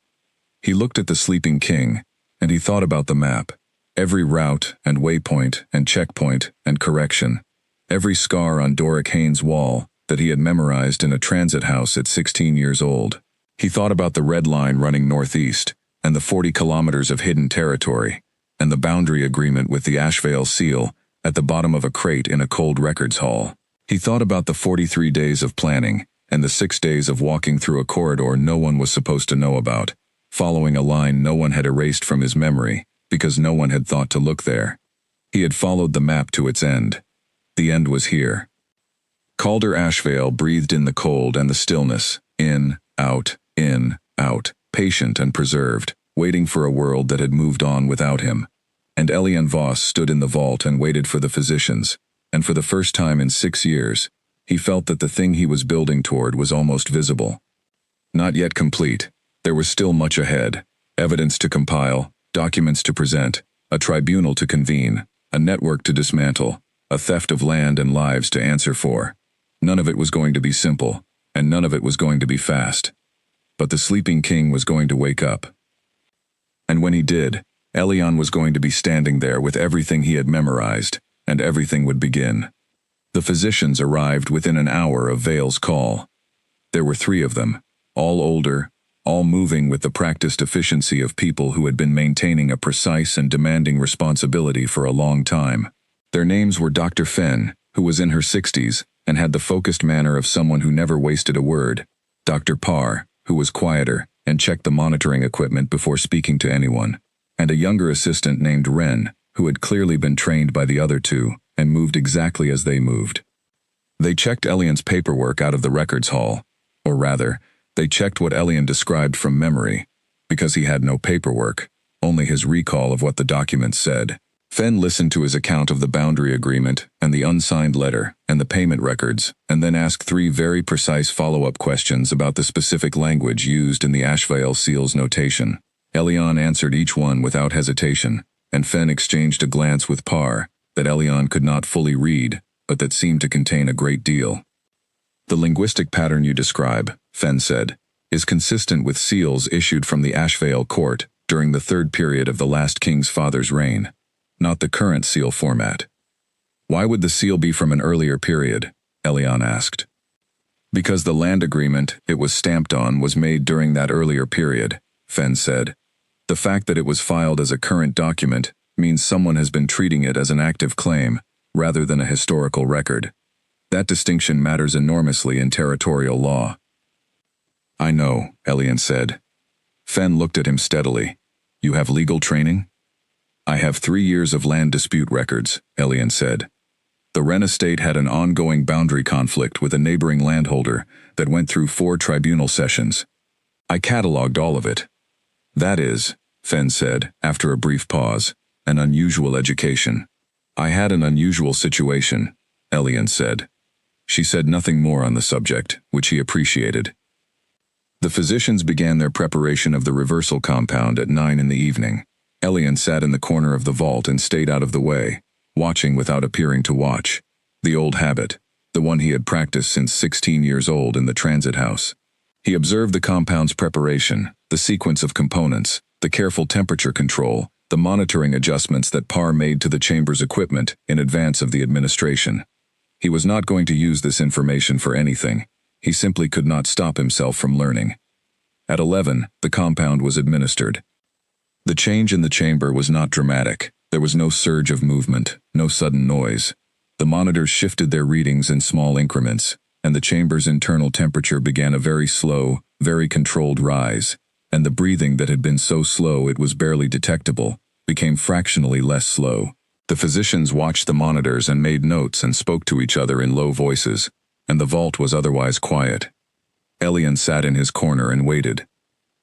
He looked at the sleeping king, and he thought about the map. Every route and waypoint and checkpoint and correction. Every scar on Doric Haynes' wall that he had memorized in a transit house at 16 years old. He thought about the red line running northeast, and the 40 kilometers of hidden territory, and the boundary agreement with the Ashvale seal at the bottom of a crate in a cold records hall. He thought about the 43 days of planning, and the 6 days of walking through a corridor no one was supposed to know about, following a line no one had erased from his memory, because no one had thought to look there. He had followed the map to its end. The end was here. Calder Ashvale breathed in the cold and the stillness, in, out, patient and preserved, waiting for a world that had moved on without him. And Elian Voss stood in the vault and waited for the physicians, and for the first time in 6 years, he felt that the thing he was building toward was almost visible. Not yet complete. There was still much ahead. Evidence to compile, documents to present, a tribunal to convene, a network to dismantle, a theft of land and lives to answer for. None of it was going to be simple, and none of it was going to be fast. But the sleeping king was going to wake up. And when he did, Elian was going to be standing there with everything he had memorized, and everything would begin. The physicians arrived within an hour of Vale's call. There were 3 of them, all older, all moving with the practiced efficiency of people who had been maintaining a precise and demanding responsibility for a long time. Their names were Dr. Fenn, who was in her 60s, and had the focused manner of someone who never wasted a word, Dr. Parr, who was quieter, and checked the monitoring equipment before speaking to anyone, and a younger assistant named Wren, who had clearly been trained by the other 2, and moved exactly as they moved. They checked Elian's paperwork out of the records hall, or rather, they checked what Elian described from memory, because he had no paperwork, only his recall of what the documents said. Fenn listened to his account of the boundary agreement and the unsigned letter and the payment records, and then asked 3 very precise follow-up questions about the specific language used in the Ashvale seal's notation. Elian answered each one without hesitation, and Fenn exchanged a glance with Parr that Elian could not fully read, but that seemed to contain a great deal. The linguistic pattern you describe, Fenn said, is consistent with seals issued from the Ashvale court during the 3rd period of the last king's father's reign, not the current seal format. Why would the seal be from an earlier period? Elian asked. Because the land agreement it was stamped on was made during that earlier period, Fenn said. The fact that it was filed as a current document means someone has been treating it as an active claim, rather than a historical record. That distinction matters enormously in territorial law. I know, Elian said. Fenn looked at him steadily. You have legal training? I have 3 years of land dispute records, Elian said. The Wren estate had an ongoing boundary conflict with a neighboring landholder that went through 4 tribunal sessions. I catalogued all of it. That is, Fenn said, after a brief pause, an unusual education. I had an unusual situation, Elian said. She said nothing more on the subject, which he appreciated. The physicians began their preparation of the reversal compound at 9 in the evening. Elian sat in the corner of the vault and stayed out of the way, watching without appearing to watch. The old habit, the one he had practiced since 16 years old in the transit house. He observed the compound's preparation, the sequence of components, the careful temperature control, the monitoring adjustments that Parr made to the chamber's equipment in advance of the administration. He was not going to use this information for anything. He simply could not stop himself from learning. At 11, the compound was administered. The change in the chamber was not dramatic. There was no surge of movement, no sudden noise. The monitors shifted their readings in small increments, and the chamber's internal temperature began a very slow, very controlled rise, and the breathing that had been so slow it was barely detectable became fractionally less slow. The physicians watched the monitors and made notes and spoke to each other in low voices, and the vault was otherwise quiet. Elian sat in his corner and waited.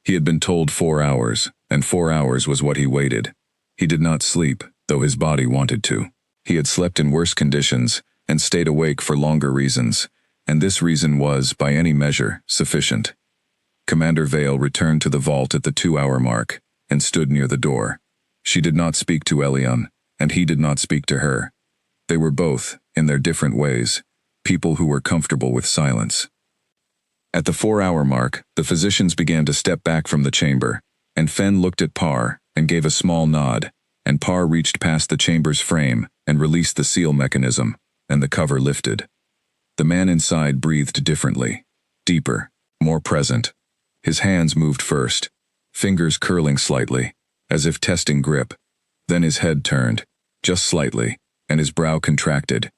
He had been told 4 hours, and 4 hours was what he waited. He did not sleep, though his body wanted to. He had slept in worse conditions and stayed awake for longer reasons, and this reason was, by any measure, sufficient. Commander Vale returned to the vault at the 2-hour mark and stood near the door. She did not speak to Elian, and he did not speak to her. They were both, in their different ways, people who were comfortable with silence. At the 4-hour mark, the physicians began to step back from the chamber, and Fenn looked at Parr and gave a small nod, and Parr reached past the chamber's frame and released the seal mechanism, and the cover lifted. The man inside breathed differently, deeper, more present. His hands moved first, fingers curling slightly, as if testing grip. Then his head turned, just slightly, and his brow contracted,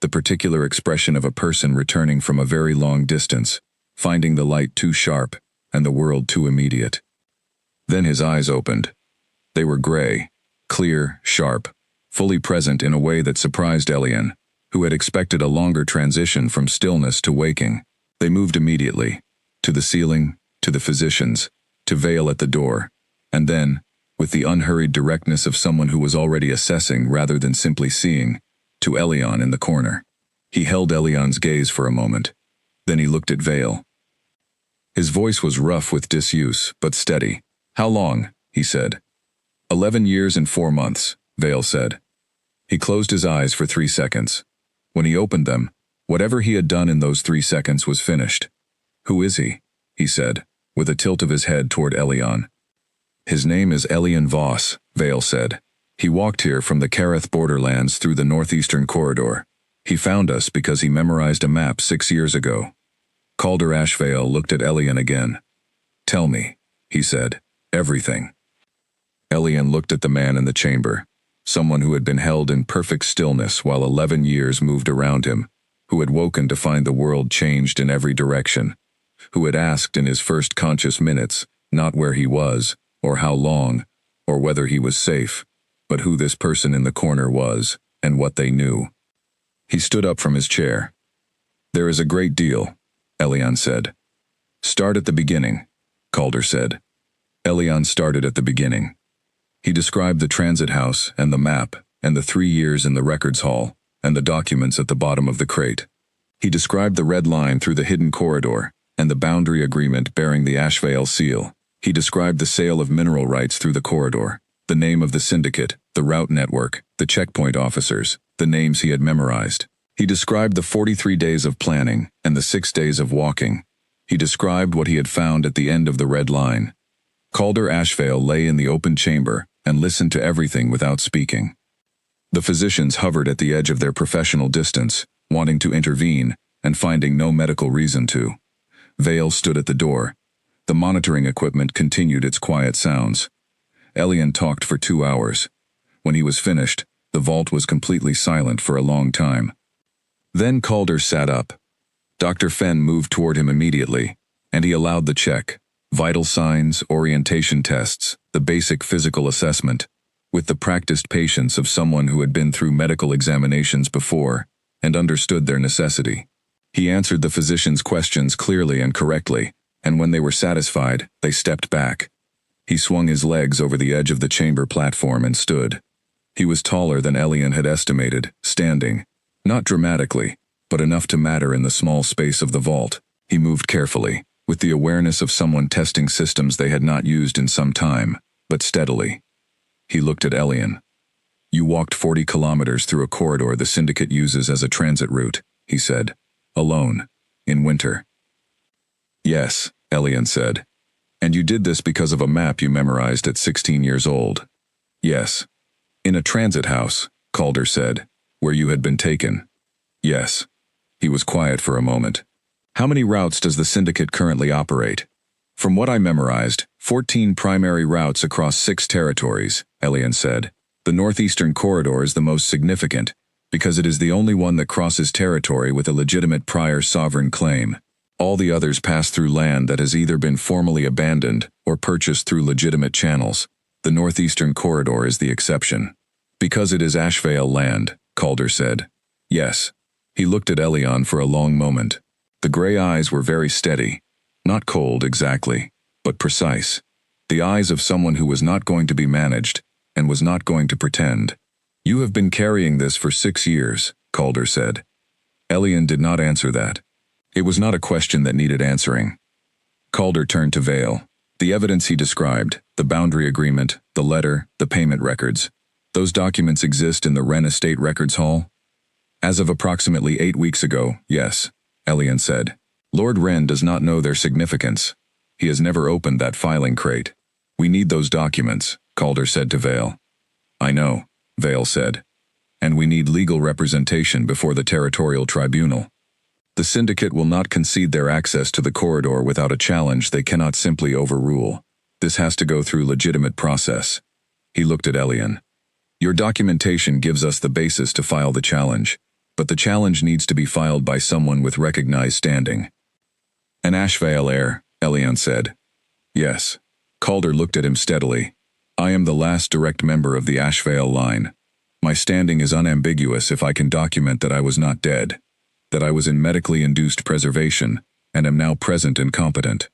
the particular expression of a person returning from a very long distance, finding the light too sharp and the world too immediate. Then his eyes opened. They were gray, clear, sharp, fully present in a way that surprised Elian, who had expected a longer transition from stillness to waking. They moved immediately, to the ceiling, to the physicians, to Vale at the door, and then, with the unhurried directness of someone who was already assessing rather than simply seeing, to Elian in the corner. He held Elian's gaze for a moment. Then he looked at Vale. His voice was rough with disuse, but steady. "How long?" he said. 11 years and 4 months, Vale said. He closed his eyes for 3 seconds. When he opened them, whatever he had done in those 3 seconds was finished. "Who is he?" he said, with a tilt of his head toward Elian. "His name is Elian Voss," Vale said. "He walked here from the Kareth borderlands through the northeastern corridor. He found us because he memorized a map 6 years ago." Calder Ashvale looked at Elian again. "Tell me," he said, "everything." Elian looked at the man in the chamber, someone who had been held in perfect stillness while 11 years moved around him, who had woken to find the world changed in every direction, who had asked in his first conscious minutes not where he was, or how long, or whether he was safe, but who this person in the corner was, and what they knew. He stood up from his chair. "There is a great deal," Elian said. "Start at the beginning," Calder said. Elian started at the beginning. He described the transit house and the map and the 3 years in the records hall and the documents at the bottom of the crate. He described the red line through the hidden corridor and the boundary agreement bearing the Ashvale seal. He described the sale of mineral rights through the corridor, the name of the syndicate, the route network, the checkpoint officers, the names he had memorized. He described the 43 days of planning and the 6 days of walking. He described what he had found at the end of the red line. Calder Ashvale lay in the open chamber and listened to everything without speaking. The physicians hovered at the edge of their professional distance, wanting to intervene and finding no medical reason to. Vale stood at the door. The monitoring equipment continued its quiet sounds. Elian talked for 2 hours. When he was finished, the vault was completely silent for a long time. Then Calder sat up. Dr. Fenn moved toward him immediately, and he allowed the check, vital signs, orientation tests, the basic physical assessment, with the practiced patience of someone who had been through medical examinations before and understood their necessity. He answered the physician's questions clearly and correctly, and when they were satisfied, they stepped back. He swung his legs over the edge of the chamber platform and stood. He was taller than Elian had estimated, standing, not dramatically, but enough to matter in the small space of the vault. He moved carefully, with the awareness of someone testing systems they had not used in some time, but steadily. He looked at Elian. "You walked 40 kilometers through a corridor the Syndicate uses as a transit route," he said. "Alone, in winter." "Yes," Elian said. "And you did this because of a map you memorized at 16 years old." "Yes." "In a transit house," Calder said, "where you had been taken." "Yes." He was quiet for a moment. "How many routes does the Syndicate currently operate?" "From what I memorized, 14 primary routes across 6 territories," Elian said. "The northeastern corridor is the most significant, because it is the only one that crosses territory with a legitimate prior sovereign claim. All the others pass through land that has either been formally abandoned or purchased through legitimate channels. The northeastern corridor is the exception." "Because it is Ashvale land," Calder said. "Yes." He looked at Elian for a long moment. The gray eyes were very steady, not cold exactly, but precise. The eyes of someone who was not going to be managed and was not going to pretend. "You have been carrying this for 6 years, Calder said. Elian did not answer that. It was not a question that needed answering. Calder turned to Vale. The evidence he described, the boundary agreement, the letter, the payment records, those documents exist in the Wren Estate Records Hall? As of approximately 8 weeks ago, yes, Elian said. Lord Wren does not know their significance. He has never opened that filing crate. We need those documents, Calder said to Vale. I know, Vale said. And we need legal representation before the Territorial Tribunal. The Syndicate will not concede their access to the corridor without a challenge they cannot simply overrule. This has to go through legitimate process. He looked at Elian. Your documentation gives us the basis to file the challenge, but the challenge needs to be filed by someone with recognized standing. An Ashvale heir, Elian said. Yes. Calder looked at him steadily. I am the last direct member of the Ashvale line. My standing is unambiguous if I can document that I was not dead, that I was in medically induced preservation, and am now present and competent.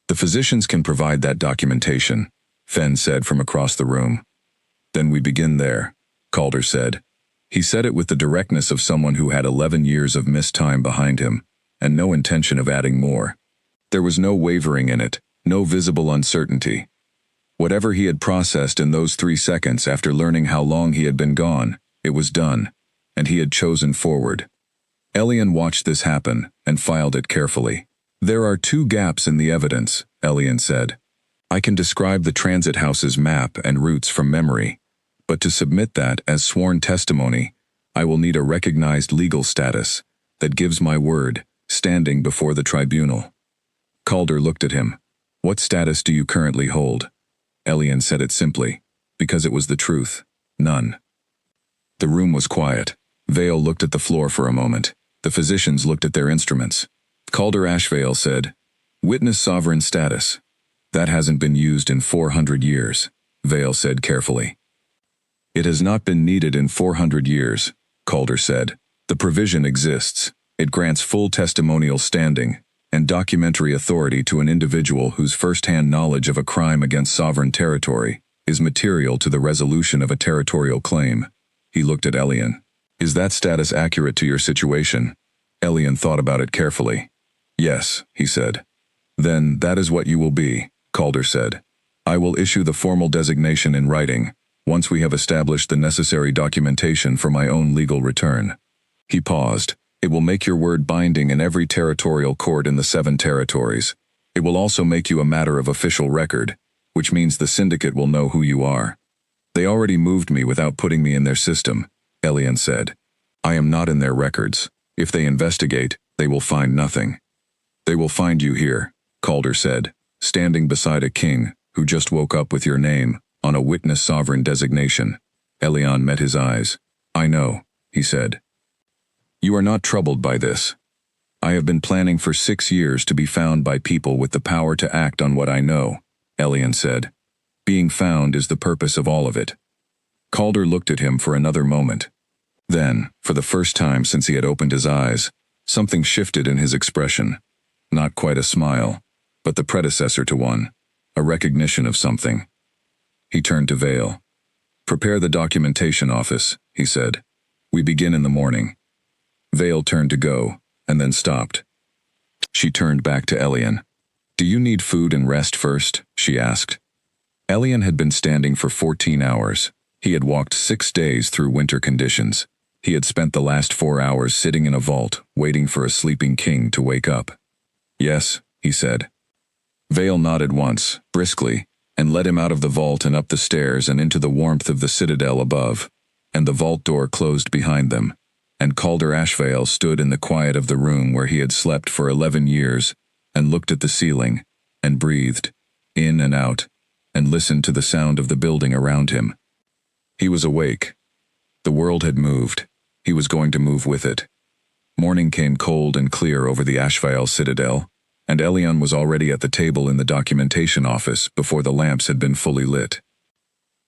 The physicians can provide that documentation, Fenn said from across the room. Then we begin there, Calder said. He said it with the directness of someone who had 11 years of missed time behind him, and no intention of adding more. There was no wavering in it, no visible uncertainty. Whatever he had processed in those 3 seconds after learning how long he had been gone, it was done, and he had chosen forward. Elian watched this happen and filed it carefully. There are 2 gaps in the evidence, Elian said. I can describe the transit house's map and routes from memory, but to submit that as sworn testimony, I will need a recognized legal status that gives my word, standing before the tribunal. Calder looked at him. What status do you currently hold? Elian said it simply, because it was the truth. None. The room was quiet. Vale looked at the floor for a moment. The physicians looked at their instruments. Calder Ashvale said, Witness sovereign status. That hasn't been used in 400 years, Vale said carefully. It has not been needed in 400 years, Calder said. The provision exists. It grants full testimonial standing and documentary authority to an individual whose first-hand knowledge of a crime against sovereign territory is material to the resolution of a territorial claim. He looked at Elian. Is that status accurate to your situation? Elian thought about it carefully. Yes, he said. Then that is what you will be, Calder said. I will issue the formal designation in writing, once we have established the necessary documentation for my own legal return. He paused. It will make your word binding in every territorial court in the 7 territories. It will also make you a matter of official record, which means the syndicate will know who you are. They already moved me without putting me in their system, Elian said. I am not in their records. If they investigate, they will find nothing. They will find you here, Calder said, standing beside a king who just woke up with your name on a witness sovereign designation. Elian met his eyes. I know, he said. You are not troubled by this. I have been planning for 6 years to be found by people with the power to act on what I know, Elian said. Being found is the purpose of all of it. Calder looked at him for another moment. Then, for the first time since he had opened his eyes, something shifted in his expression. Not quite a smile, but the predecessor to one, a recognition of something. He turned to Vale. Prepare the documentation office, he said. We begin in the morning. Vale turned to go, and then stopped. She turned back to Elian. Do you need food and rest first? She asked. Elian had been standing for 14 hours. He had walked 6 days through winter conditions. He had spent the last 4 hours sitting in a vault, waiting for a sleeping king to wake up. Yes, he said. Vale nodded once, briskly, and led him out of the vault and up the stairs and into the warmth of the citadel above, and the vault door closed behind them, and Calder Ashvale stood in the quiet of the room where he had slept for 11 years, and looked at the ceiling, and breathed, in and out, and listened to the sound of the building around him. He was awake. The world had moved. He was going to move with it. Morning came cold and clear over the Ashvale citadel, and Elian was already at the table in the documentation office before the lamps had been fully lit.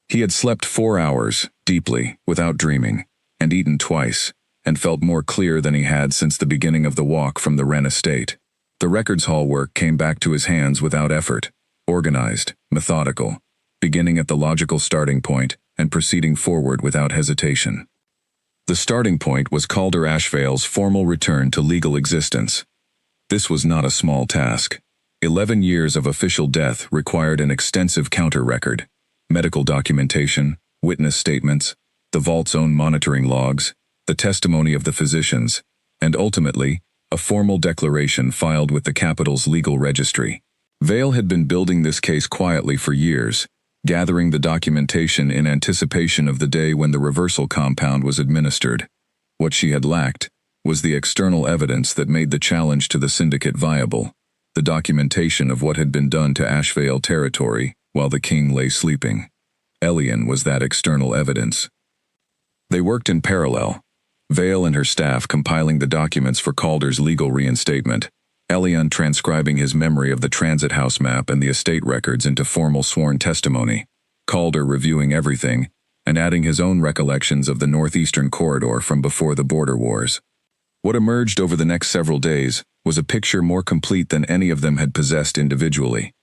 He had slept 4 hours, deeply, without dreaming, and eaten twice, and felt more clear than he had since the beginning of the walk from the Wren estate. The records hall work came back to his hands without effort, organized, methodical, beginning at the logical starting point and proceeding forward without hesitation. The starting point was Calder Ashvale's formal return to legal existence. This was not a small task. 11 years of official death required an extensive counter-record, medical documentation, witness statements, the vault's own monitoring logs, the testimony of the physicians, and ultimately, a formal declaration filed with the capital's legal registry. Vale had been building this case quietly for years, gathering the documentation in anticipation of the day when the reversal compound was administered. What she had lacked was the external evidence that made the challenge to the syndicate viable, the documentation of what had been done to Ashvale territory while the king lay sleeping. Elian was that external evidence. They worked in parallel, Vale and her staff compiling the documents for Calder's legal reinstatement, Elian transcribing his memory of the transit house map and the estate records into formal sworn testimony, Calder reviewing everything, and adding his own recollections of the northeastern corridor from before the border wars. What emerged over the next several days was a picture more complete than any of them had possessed individually.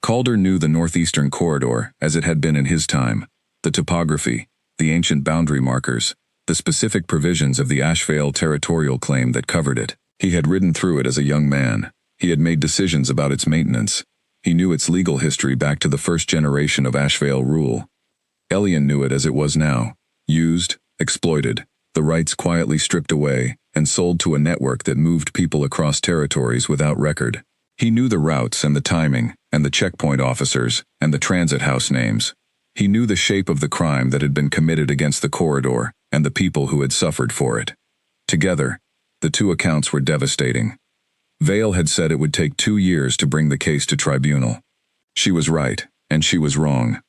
Calder knew the northeastern corridor as it had been in his time, the topography, the ancient boundary markers, the specific provisions of the Ashvale territorial claim that covered it. He had ridden through it as a young man. He had made decisions about its maintenance. He knew its legal history back to the first generation of Ashvale rule. Elian knew it as it was now, used, exploited, the rights quietly stripped away, and sold to a network that moved people across territories without record. He knew the routes and the timing, and the checkpoint officers, and the transit house names. He knew the shape of the crime that had been committed against the corridor, and the people who had suffered for it. Together, the two accounts were devastating. Vale had said it would take 2 years to bring the case to tribunal. She was right, and she was wrong.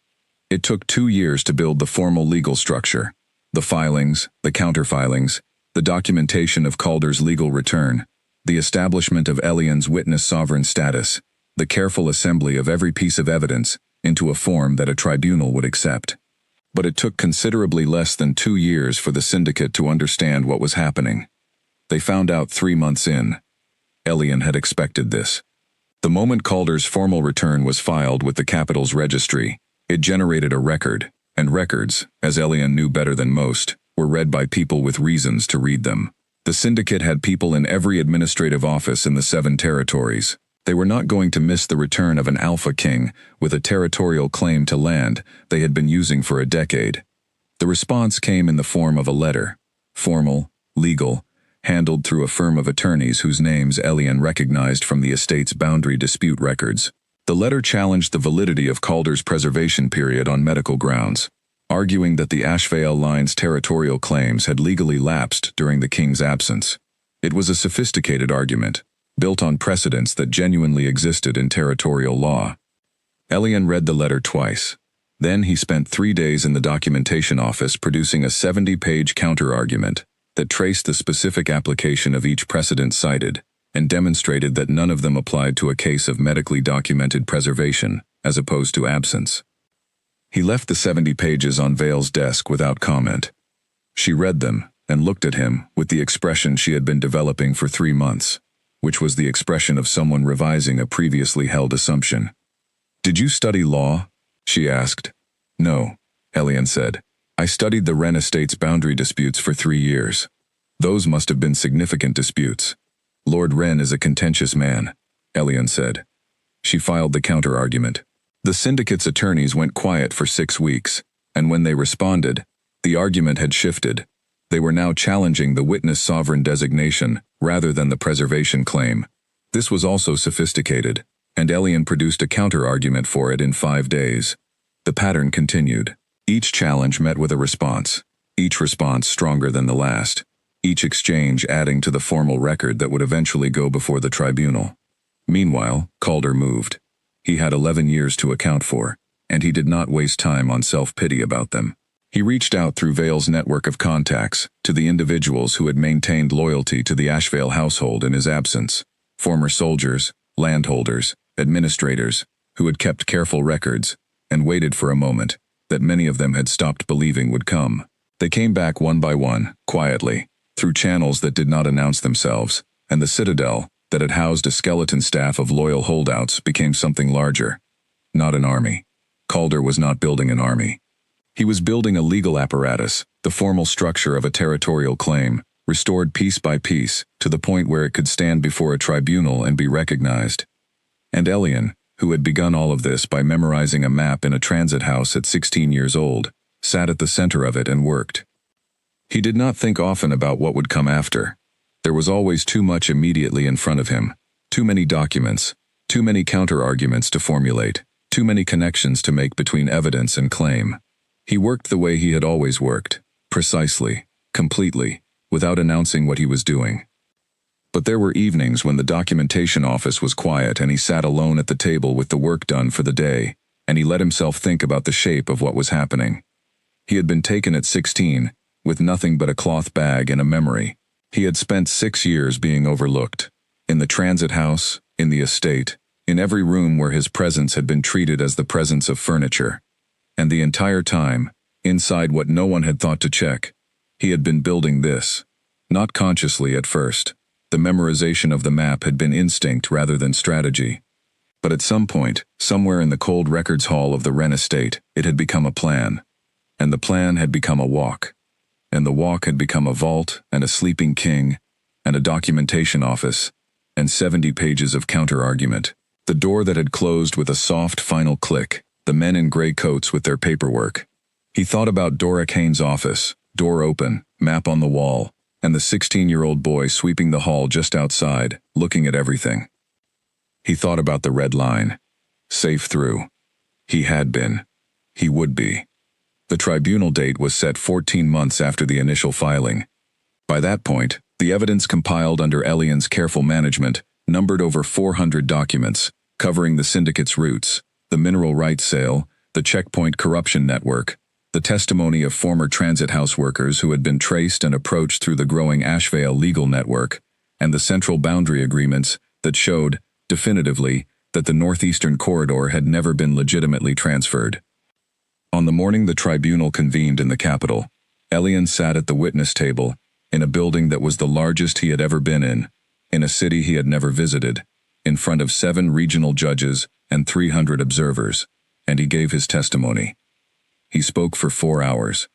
It took 2 years to build the formal legal structure, the filings, the counterfilings, the documentation of Calder's legal return, the establishment of Elian's witness sovereign status, the careful assembly of every piece of evidence into a form that a tribunal would accept. But it took considerably less than 2 years for the syndicate to understand what was happening. They found out 3 months in. Elian had expected this. The moment Calder's formal return was filed with the Capitol's registry, it generated a record, and records, as Elian knew better than most, were read by people with reasons to read them. The syndicate had people in every administrative office in the 7 territories. They were not going to miss the return of an Alpha King with a territorial claim to land they had been using for a decade. The response came in the form of a letter, formal, legal, handled through a firm of attorneys whose names Elian recognized from the estate's boundary dispute records. The letter challenged the validity of Calder's preservation period on medical grounds, arguing that the Ashvale line's territorial claims had legally lapsed during the king's absence. It was a sophisticated argument, built on precedents that genuinely existed in territorial law. Elian read the letter twice. Then he spent 3 days in the documentation office producing a 70-page counter-argument that traced the specific application of each precedent cited and demonstrated that none of them applied to a case of medically documented preservation as opposed to absence. He left the 70 pages on Vale's desk without comment. She read them and looked at him with the expression she had been developing for 3 months, which was the expression of someone revising a previously held assumption. "Did you study law?" she asked. "No," Elian said. "I studied the Wren Estate's boundary disputes for 3 years. Those must have been significant disputes. Lord Wren is a contentious man," Elian said. She filed the counter-argument. The syndicate's attorneys went quiet for 6 weeks, and when they responded, the argument had shifted. They were now challenging the witness sovereign designation rather than the preservation claim. This was also sophisticated, and Elian produced a counter-argument for it in 5 days. The pattern continued. Each challenge met with a response, each response stronger than the last, each exchange adding to the formal record that would eventually go before the tribunal. Meanwhile, Calder moved. He had 11 years to account for, and he did not waste time on self-pity about them. He reached out through Vale's network of contacts to the individuals who had maintained loyalty to the Ashvale household in his absence, former soldiers, landholders, administrators, who had kept careful records, and waited for a moment that many of them had stopped believing would come. They came back one by one, quietly, through channels that did not announce themselves, and the citadel, that had housed a skeleton staff of loyal holdouts, became something larger. Not an army. Calder was not building an army. He was building a legal apparatus, the formal structure of a territorial claim, restored piece by piece, to the point where it could stand before a tribunal and be recognized. And Elian, who had begun all of this by memorizing a map in a transit house at 16 years old, sat at the center of it and worked. He did not think often about what would come after. There was always too much immediately in front of him, too many documents, too many counter-arguments to formulate, too many connections to make between evidence and claim. He worked the way he had always worked, precisely, completely, without announcing what he was doing. But there were evenings when the documentation office was quiet and he sat alone at the table with the work done for the day, and he let himself think about the shape of what was happening. He had been taken at 16, with nothing but a cloth bag and a memory. He had spent 6 years being overlooked, in the transit house, in the estate, in every room where his presence had been treated as the presence of furniture. And the entire time, inside what no one had thought to check, he had been building this. Not consciously at first. The memorization of the map had been instinct rather than strategy. But at some point, somewhere in the cold records hall of the Wren estate, it had become a plan. And the plan had become a walk. And the walk had become a vault, and a sleeping king, and a documentation office, and 70 pages of counter-argument. The door that had closed with a soft final click, the men in gray coats with their paperwork. He thought about Doric Haynes' office, door open, map on the wall, and the 16-year-old boy sweeping the hall just outside, looking at everything. He thought about the red line. Safe through. He had been. He would be. The tribunal date was set 14 months after the initial filing. By that point, the evidence compiled under Elian's careful management numbered over 400 documents, covering the syndicate's roots, the mineral rights sale, the checkpoint corruption network, the testimony of former transit house workers who had been traced and approached through the growing Ashvale legal network, and the central boundary agreements that showed, definitively, that the northeastern corridor had never been legitimately transferred. On the morning the tribunal convened in the capital, Elian sat at the witness table, in a building that was the largest he had ever been in a city he had never visited, in front of 7 regional judges and 300 observers, and he gave his testimony. He spoke for 4 hours.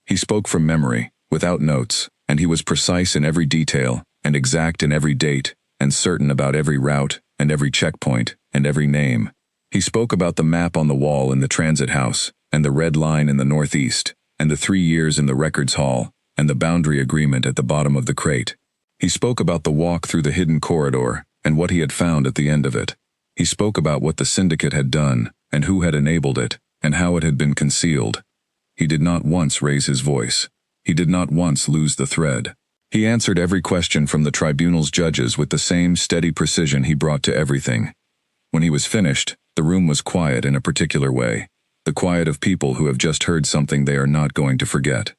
He spoke from memory, without notes, and he was precise in every detail, and exact in every date, and certain about every route, and every checkpoint, and every name. He spoke about the map on the wall in the transit house, and the red line in the northeast, and the 3 years in the records hall, and the boundary agreement at the bottom of the crate. He spoke about the walk through the hidden corridor, and what he had found at the end of it. He spoke about what the syndicate had done, and who had enabled it, and how it had been concealed. He did not once raise his voice. He did not once lose the thread. He answered every question from the tribunal's judges with the same steady precision he brought to everything. When he was finished, the room was quiet in a particular way, the quiet of people who have just heard something they are not going to forget.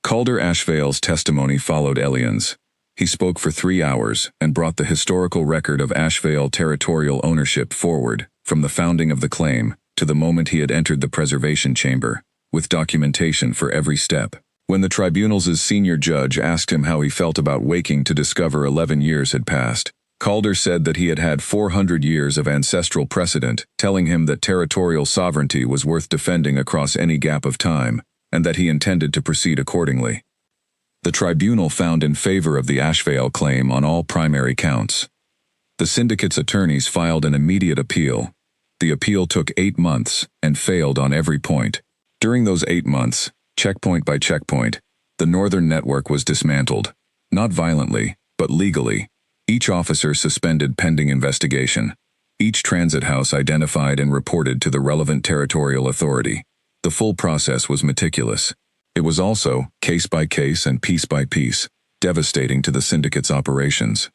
Calder Ashvale's testimony followed Elian's. He spoke for 3 hours and brought the historical record of Ashvale territorial ownership forward, from the founding of the claim to the moment he had entered the preservation chamber, with documentation for every step. When the tribunal's senior judge asked him how he felt about waking to discover 11 years had passed, Calder said that he had had 400 years of ancestral precedent telling him that territorial sovereignty was worth defending across any gap of time, and that he intended to proceed accordingly. The tribunal found in favor of the Ashvale claim on all primary counts. The syndicate's attorneys filed an immediate appeal. The appeal took 8 months and failed on every point. During those 8 months, checkpoint by checkpoint, the Northern Network was dismantled. Not violently, but legally. Each officer suspended pending investigation. Each transit house identified and reported to the relevant territorial authority. The full process was meticulous. It was also, case by case and piece by piece, devastating to the syndicate's operations.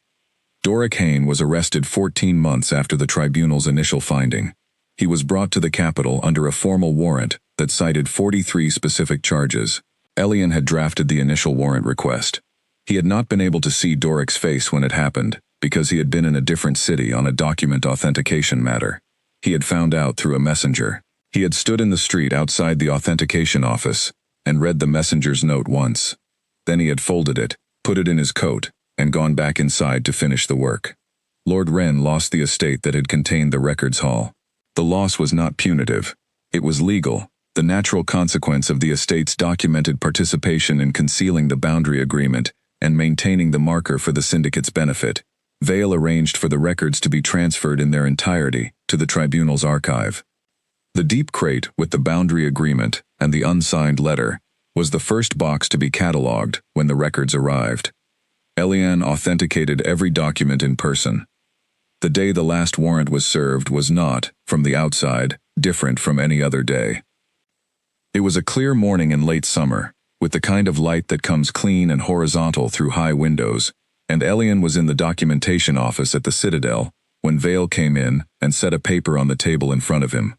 Doric Haynes was arrested 14 months after the tribunal's initial finding. He was brought to the capital under a formal warrant that cited 43 specific charges. Elian had drafted the initial warrant request. He had not been able to see Doric's face when it happened, because he had been in a different city on a document authentication matter. He had found out through a messenger. He had stood in the street outside the authentication office and read the messenger's note once. Then he had folded it, put it in his coat, and gone back inside to finish the work. Lord Wren lost the estate that had contained the records hall. The loss was not punitive. It was legal, the natural consequence of the estate's documented participation in concealing the boundary agreement and maintaining the marker for the syndicate's benefit. Vale arranged for the records to be transferred in their entirety to the tribunal's archive. The deep crate with the boundary agreement and the unsigned letter was the first box to be catalogued when the records arrived. Elian authenticated every document in person. The day the last warrant was served was not, from the outside, different from any other day. It was a clear morning in late summer, with the kind of light that comes clean and horizontal through high windows, and Elian was in the documentation office at the Citadel when Vale came in and set a paper on the table in front of him.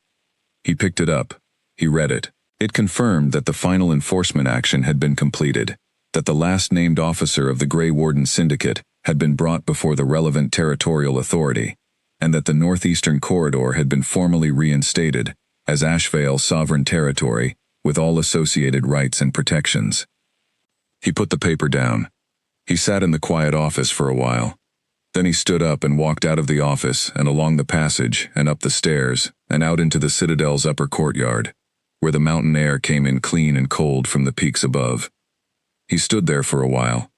He picked it up. He read it. It confirmed that the final enforcement action had been completed, that the last named officer of the Grey Warden Syndicate had been brought before the relevant territorial authority, and that the northeastern corridor had been formally reinstated as Ashvale sovereign territory with all associated rights and protections. He put the paper down. He sat in the quiet office for a while. Then he stood up and walked out of the office and along the passage and up the stairs and out into the Citadel's upper courtyard, where the mountain air came in clean and cold from the peaks above. He stood there for a while.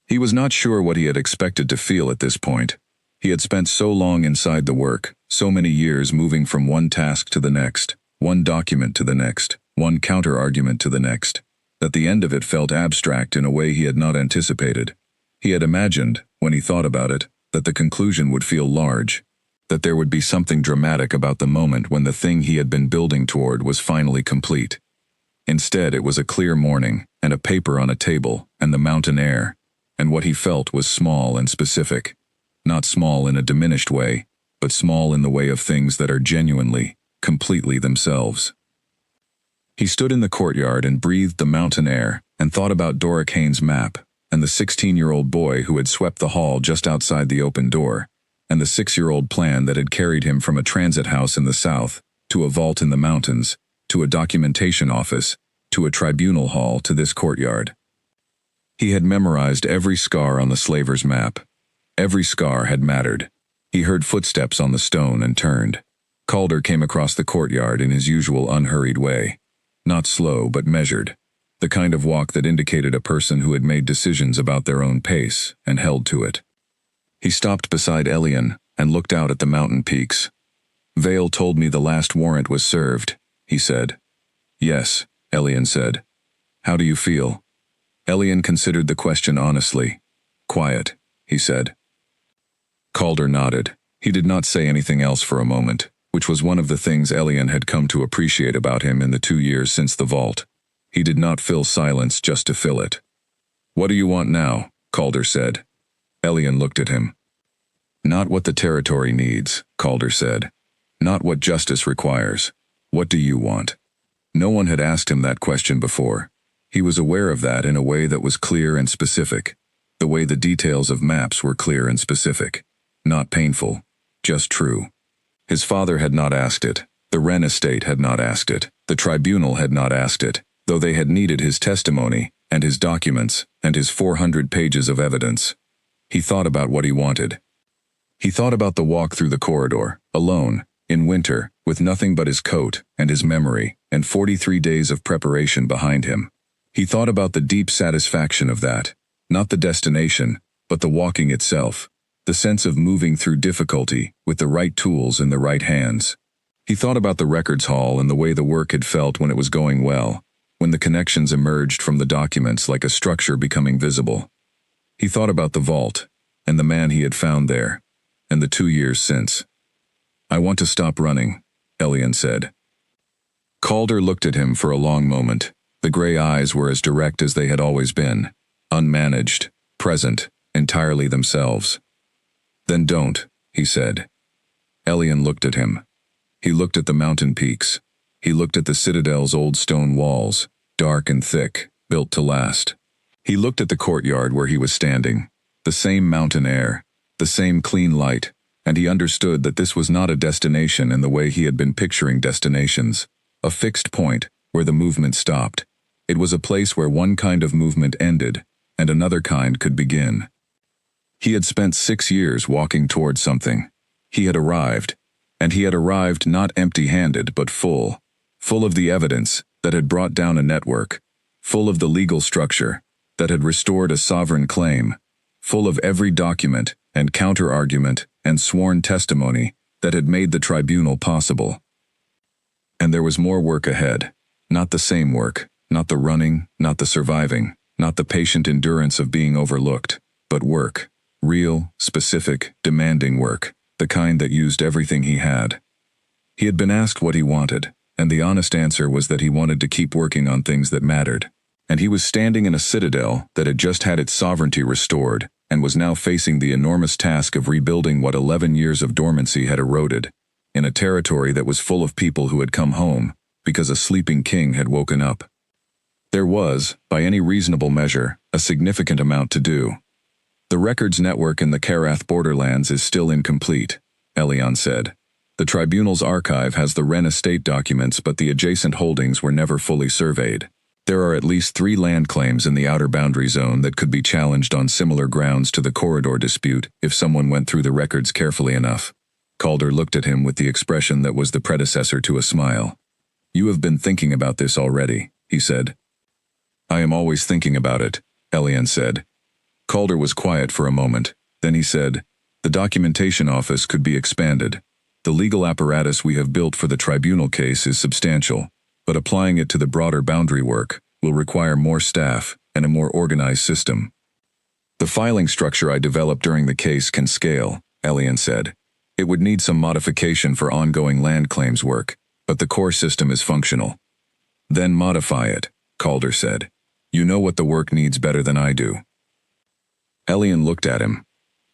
He was not sure what he had expected to feel at this point. He had spent so long inside the work, so many years moving from one task to the next, one document to the next, one counter-argument to the next, that the end of it felt abstract in a way he had not anticipated. He had imagined, when he thought about it, that the conclusion would feel large, that there would be something dramatic about the moment when the thing he had been building toward was finally complete. Instead, it was a clear morning, and a paper on a table, and the mountain air, and what he felt was small and specific. Not small in a diminished way, but small in the way of things that are genuinely, completely themselves. He stood in the courtyard and breathed the mountain air and thought about Dora Kane's map, and the 16-year-old boy who had swept the hall just outside the open door, and the 6-year-old plan that had carried him from a transit house in the south, to a vault in the mountains, to a documentation office, to a tribunal hall, to this courtyard. He had memorized every scar on the slaver's map. Every scar had mattered. He heard footsteps on the stone and turned. Calder came across the courtyard in his usual unhurried way. Not slow, but measured. The kind of walk that indicated a person who had made decisions about their own pace and held to it. He stopped beside Elian and looked out at the mountain peaks. "Vale told me the last warrant was served," he said. "Yes," Elian said. "How do you feel?" Elian considered the question honestly. "Quiet," he said. Calder nodded. He did not say anything else for a moment, which was one of the things Elian had come to appreciate about him in the 2 years since the vault. He did not fill silence just to fill it. "What do you want now?" Calder said. Elian looked at him. "Not what the territory needs," Calder said. "Not what justice requires. What do you want?" No one had asked him that question before. He was aware of that in a way that was clear and specific, the way the details of maps were clear and specific. Not painful, just true. His father had not asked it, the Wren estate had not asked it, the tribunal had not asked it, though they had needed his testimony, and his documents, and his 400 pages of evidence. He thought about what he wanted. He thought about the walk through the corridor, alone, in winter, with nothing but his coat and his memory, and 43 days of preparation behind him. He thought about the deep satisfaction of that, not the destination, but the walking itself, the sense of moving through difficulty with the right tools in the right hands. He thought about the records hall and the way the work had felt when it was going well, when the connections emerged from the documents like a structure becoming visible. He thought about the vault, and the man he had found there, and the 2 years since. "I want to stop running," Elian said. Calder looked at him for a long moment. The gray eyes were as direct as they had always been, unmanaged, present, entirely themselves. "Then don't," he said. Elian looked at him. He looked at the mountain peaks. He looked at the Citadel's old stone walls, dark and thick, built to last. He looked at the courtyard where he was standing, the same mountain air, the same clean light, and he understood that this was not a destination in the way he had been picturing destinations, a fixed point where the movement stopped. It was a place where one kind of movement ended, and another kind could begin. He had spent 6 years walking towards something. He had arrived, and he had arrived not empty-handed but full of the evidence that had brought down a network, full of the legal structure that had restored a sovereign claim, full of every document and counter-argument and sworn testimony that had made the tribunal possible. And there was more work ahead, not the same work, not the running, not the surviving, not the patient endurance of being overlooked, but work, real, specific, demanding work, the kind that used everything he had. He had been asked what he wanted, and the honest answer was that he wanted to keep working on things that mattered. And he was standing in a citadel that had just had its sovereignty restored, and was now facing the enormous task of rebuilding what 11 years of dormancy had eroded, in a territory that was full of people who had come home, because a sleeping king had woken up. There was, by any reasonable measure, a significant amount to do. The records network in the Karath borderlands is still incomplete, Elion said. The tribunal's archive has the Wren estate documents, but the adjacent holdings were never fully surveyed. There are at least 3 land claims in the outer boundary zone that could be challenged on similar grounds to the corridor dispute if someone went through the records carefully enough. Calder looked at him with the expression that was the predecessor to a smile. You have been thinking about this already, he said. I am always thinking about it, Elion said. Calder was quiet for a moment. Then he said, the documentation office could be expanded. The legal apparatus we have built for the tribunal case is substantial, but applying it to the broader boundary work will require more staff and a more organized system. The filing structure I developed during the case can scale, Elion said. It would need some modification for ongoing land claims work, but the core system is functional. Then modify it, Calder said. You know what the work needs better than I do. Elion looked at him.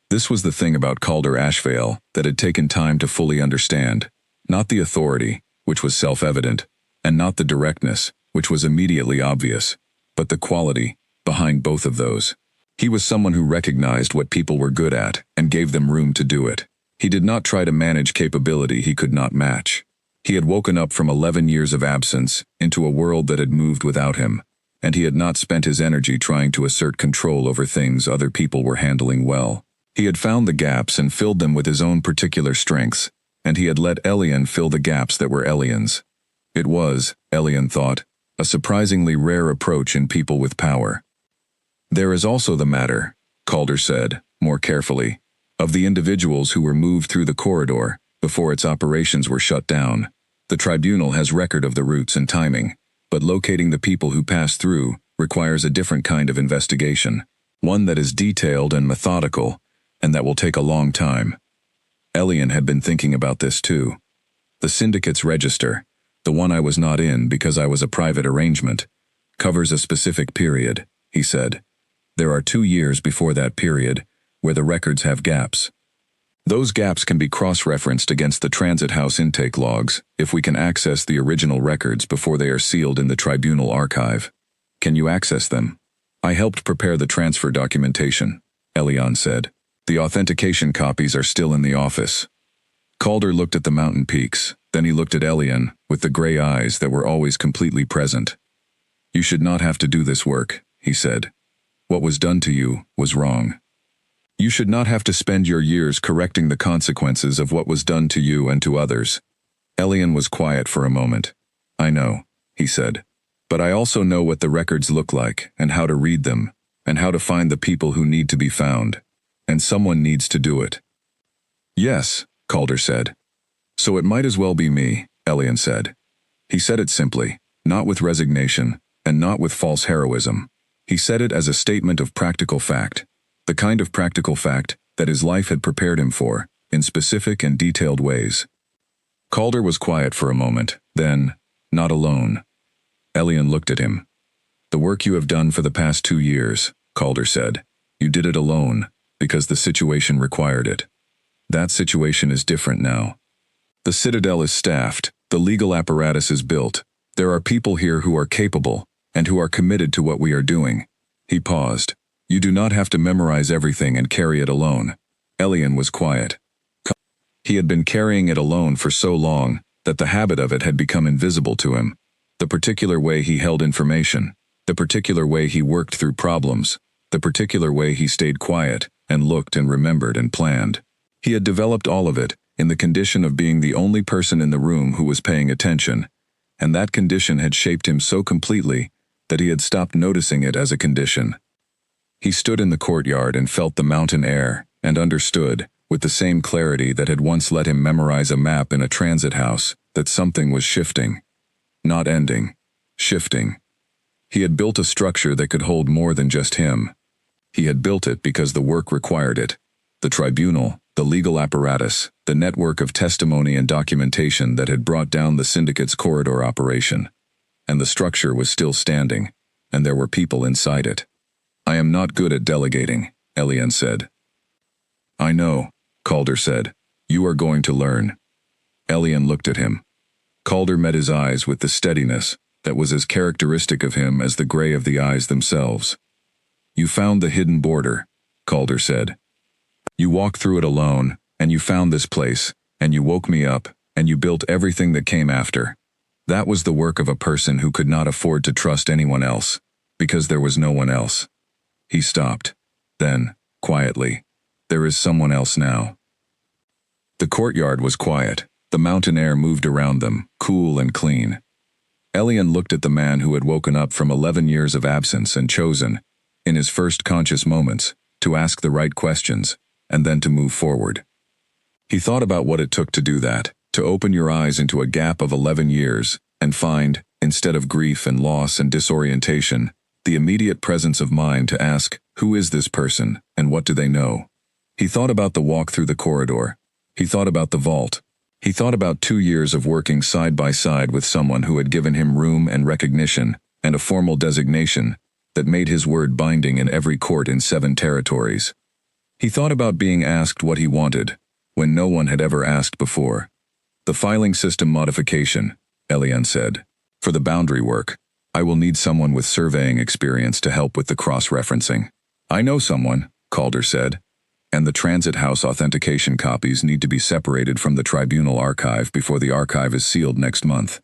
This was the thing about Calder Ashvale that had taken time to fully understand. Not the authority, which was self-evident, and not the directness, which was immediately obvious, but the quality behind both of those. He was someone who recognized what people were good at and gave them room to do it. He did not try to manage capability he could not match. He had woken up from 11 years of absence into a world that had moved without him, and he had not spent his energy trying to assert control over things other people were handling well. He had found the gaps and filled them with his own particular strengths, and he had let Elion fill the gaps that were Elion's. It was, Elion thought, a surprisingly rare approach in people with power. There is also the matter, Calder said, more carefully, of the individuals who were moved through the corridor before its operations were shut down. The tribunal has record of the routes and timing, but locating the people who passed through requires a different kind of investigation, one that is detailed and methodical, and that will take a long time. Elion had been thinking about this too. The syndicate's register, the one I was not in because I was a private arrangement, covers a specific period, he said. There are 2 years before that period where the records have gaps. Those gaps can be cross-referenced against the transit house intake logs if we can access the original records before they are sealed in the tribunal archive. Can you access them? I helped prepare the transfer documentation, Elion said. The authentication copies are still in the office. Calder looked at the mountain peaks, then he looked at Elion with the gray eyes that were always completely present. You should not have to do this work, he said. What was done to you was wrong. You should not have to spend your years correcting the consequences of what was done to you and to others. Elion was quiet for a moment. I know, he said. But I also know what the records look like and how to read them, and how to find the people who need to be found. And someone needs to do it. Yes, Calder said. So it might as well be me, Elion said. He said it simply, not with resignation, and not with false heroism. He said it as a statement of practical fact. The kind of practical fact that his life had prepared him for, in specific and detailed ways. Calder was quiet for a moment, then, not alone. Elion looked at him. The work you have done for the past 2 years, Calder said. You did it alone, because the situation required it. That situation is different now. The Citadel is staffed, the legal apparatus is built. There are people here who are capable, and who are committed to what we are doing. He paused. You do not have to memorize everything and carry it alone. Elion was quiet. He had been carrying it alone for so long that the habit of it had become invisible to him. The particular way he held information, the particular way he worked through problems, the particular way he stayed quiet and looked and remembered and planned. He had developed all of it in the condition of being the only person in the room who was paying attention, and that condition had shaped him so completely that he had stopped noticing it as a condition. He stood in the courtyard and felt the mountain air, and understood, with the same clarity that had once let him memorize a map in a transit house, that something was shifting. Not ending. Shifting. He had built a structure that could hold more than just him. He had built it because the work required it. The tribunal, the legal apparatus, the network of testimony and documentation that had brought down the syndicate's corridor operation. And the structure was still standing, and there were people inside it. I am not good at delegating, Elion said. I know, Calder said. You are going to learn. Elion looked at him. Calder met his eyes with the steadiness that was as characteristic of him as the gray of the eyes themselves. You found the hidden border. Calder said. You walked through it alone, and you found this place, and you woke me up, and you built everything that came after. That was the work of a person who could not afford to trust anyone else, because there was no one else. He stopped. Then, quietly, there is someone else now. The courtyard was quiet. The mountain air moved around them, cool and clean. Elian looked at the man who had woken up from 11 years of absence and chosen, in his first conscious moments, to ask the right questions, and then to move forward. He thought about what it took to do that, to open your eyes into a gap of 11 years, and find, instead of grief and loss and disorientation, the immediate presence of mind to ask, who is this person, and what do they know? He thought about the walk through the corridor. He thought about the vault. He thought about 2 years of working side by side with someone who had given him room and recognition, and a formal designation that made his word binding in every court in 7 territories. He thought about being asked what he wanted, when no one had ever asked before. The filing system modification, Elian said. For the boundary work, I will need someone with surveying experience to help with the cross-referencing. I know someone, Calder said. And the Transit House authentication copies need to be separated from the tribunal archive before the archive is sealed next month.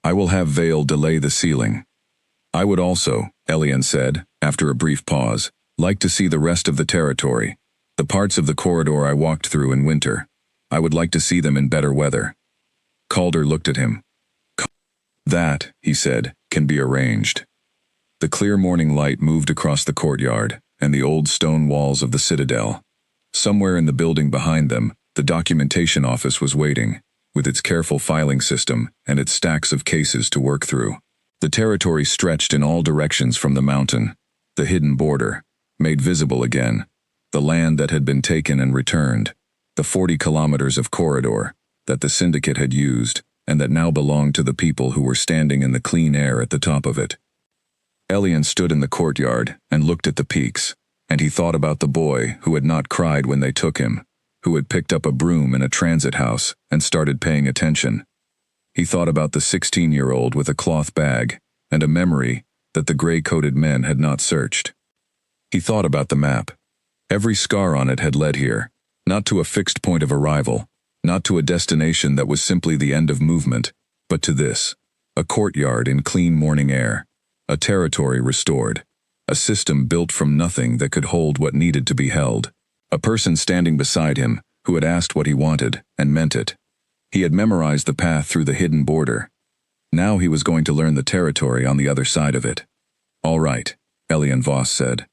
I will have Vale delay the sealing. I would also, Elian said, after a brief pause, like to see the rest of the territory, the parts of the corridor I walked through in winter. I would like to see them in better weather. Calder looked at him. That, he said, can be arranged. The clear morning light moved across the courtyard and the old stone walls of the citadel. Somewhere in the building behind them, the documentation office was waiting, with its careful filing system and its stacks of cases to work through. The territory stretched in all directions from the mountain, the hidden border, made visible again, the land that had been taken and returned, the 40 kilometers of corridor that the syndicate had used and that now belonged to the people who were standing in the clean air at the top of it. Elian stood in the courtyard and looked at the peaks, and he thought about the boy who had not cried when they took him, who had picked up a broom in a transit house and started paying attention. He thought about the 16-year-old with a cloth bag and a memory that the gray-coated men had not searched. He thought about the map. Every scar on it had led here, not to a fixed point of arrival, not to a destination that was simply the end of movement, but to this, a courtyard in clean morning air. A territory restored, a system built from nothing that could hold what needed to be held, a person standing beside him who had asked what he wanted and meant it. He had memorized the path through the hidden border. Now he was going to learn the territory on the other side of it. All right, Elian Voss said.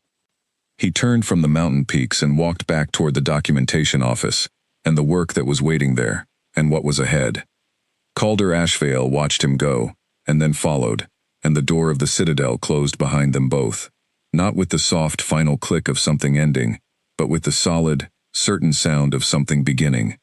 He turned from the mountain peaks and walked back toward the documentation office, and the work that was waiting there, and what was ahead. Calder Ashvale watched him go, and then followed, and the door of the citadel closed behind them both, not with the soft final click of something ending, but with the solid, certain sound of something beginning.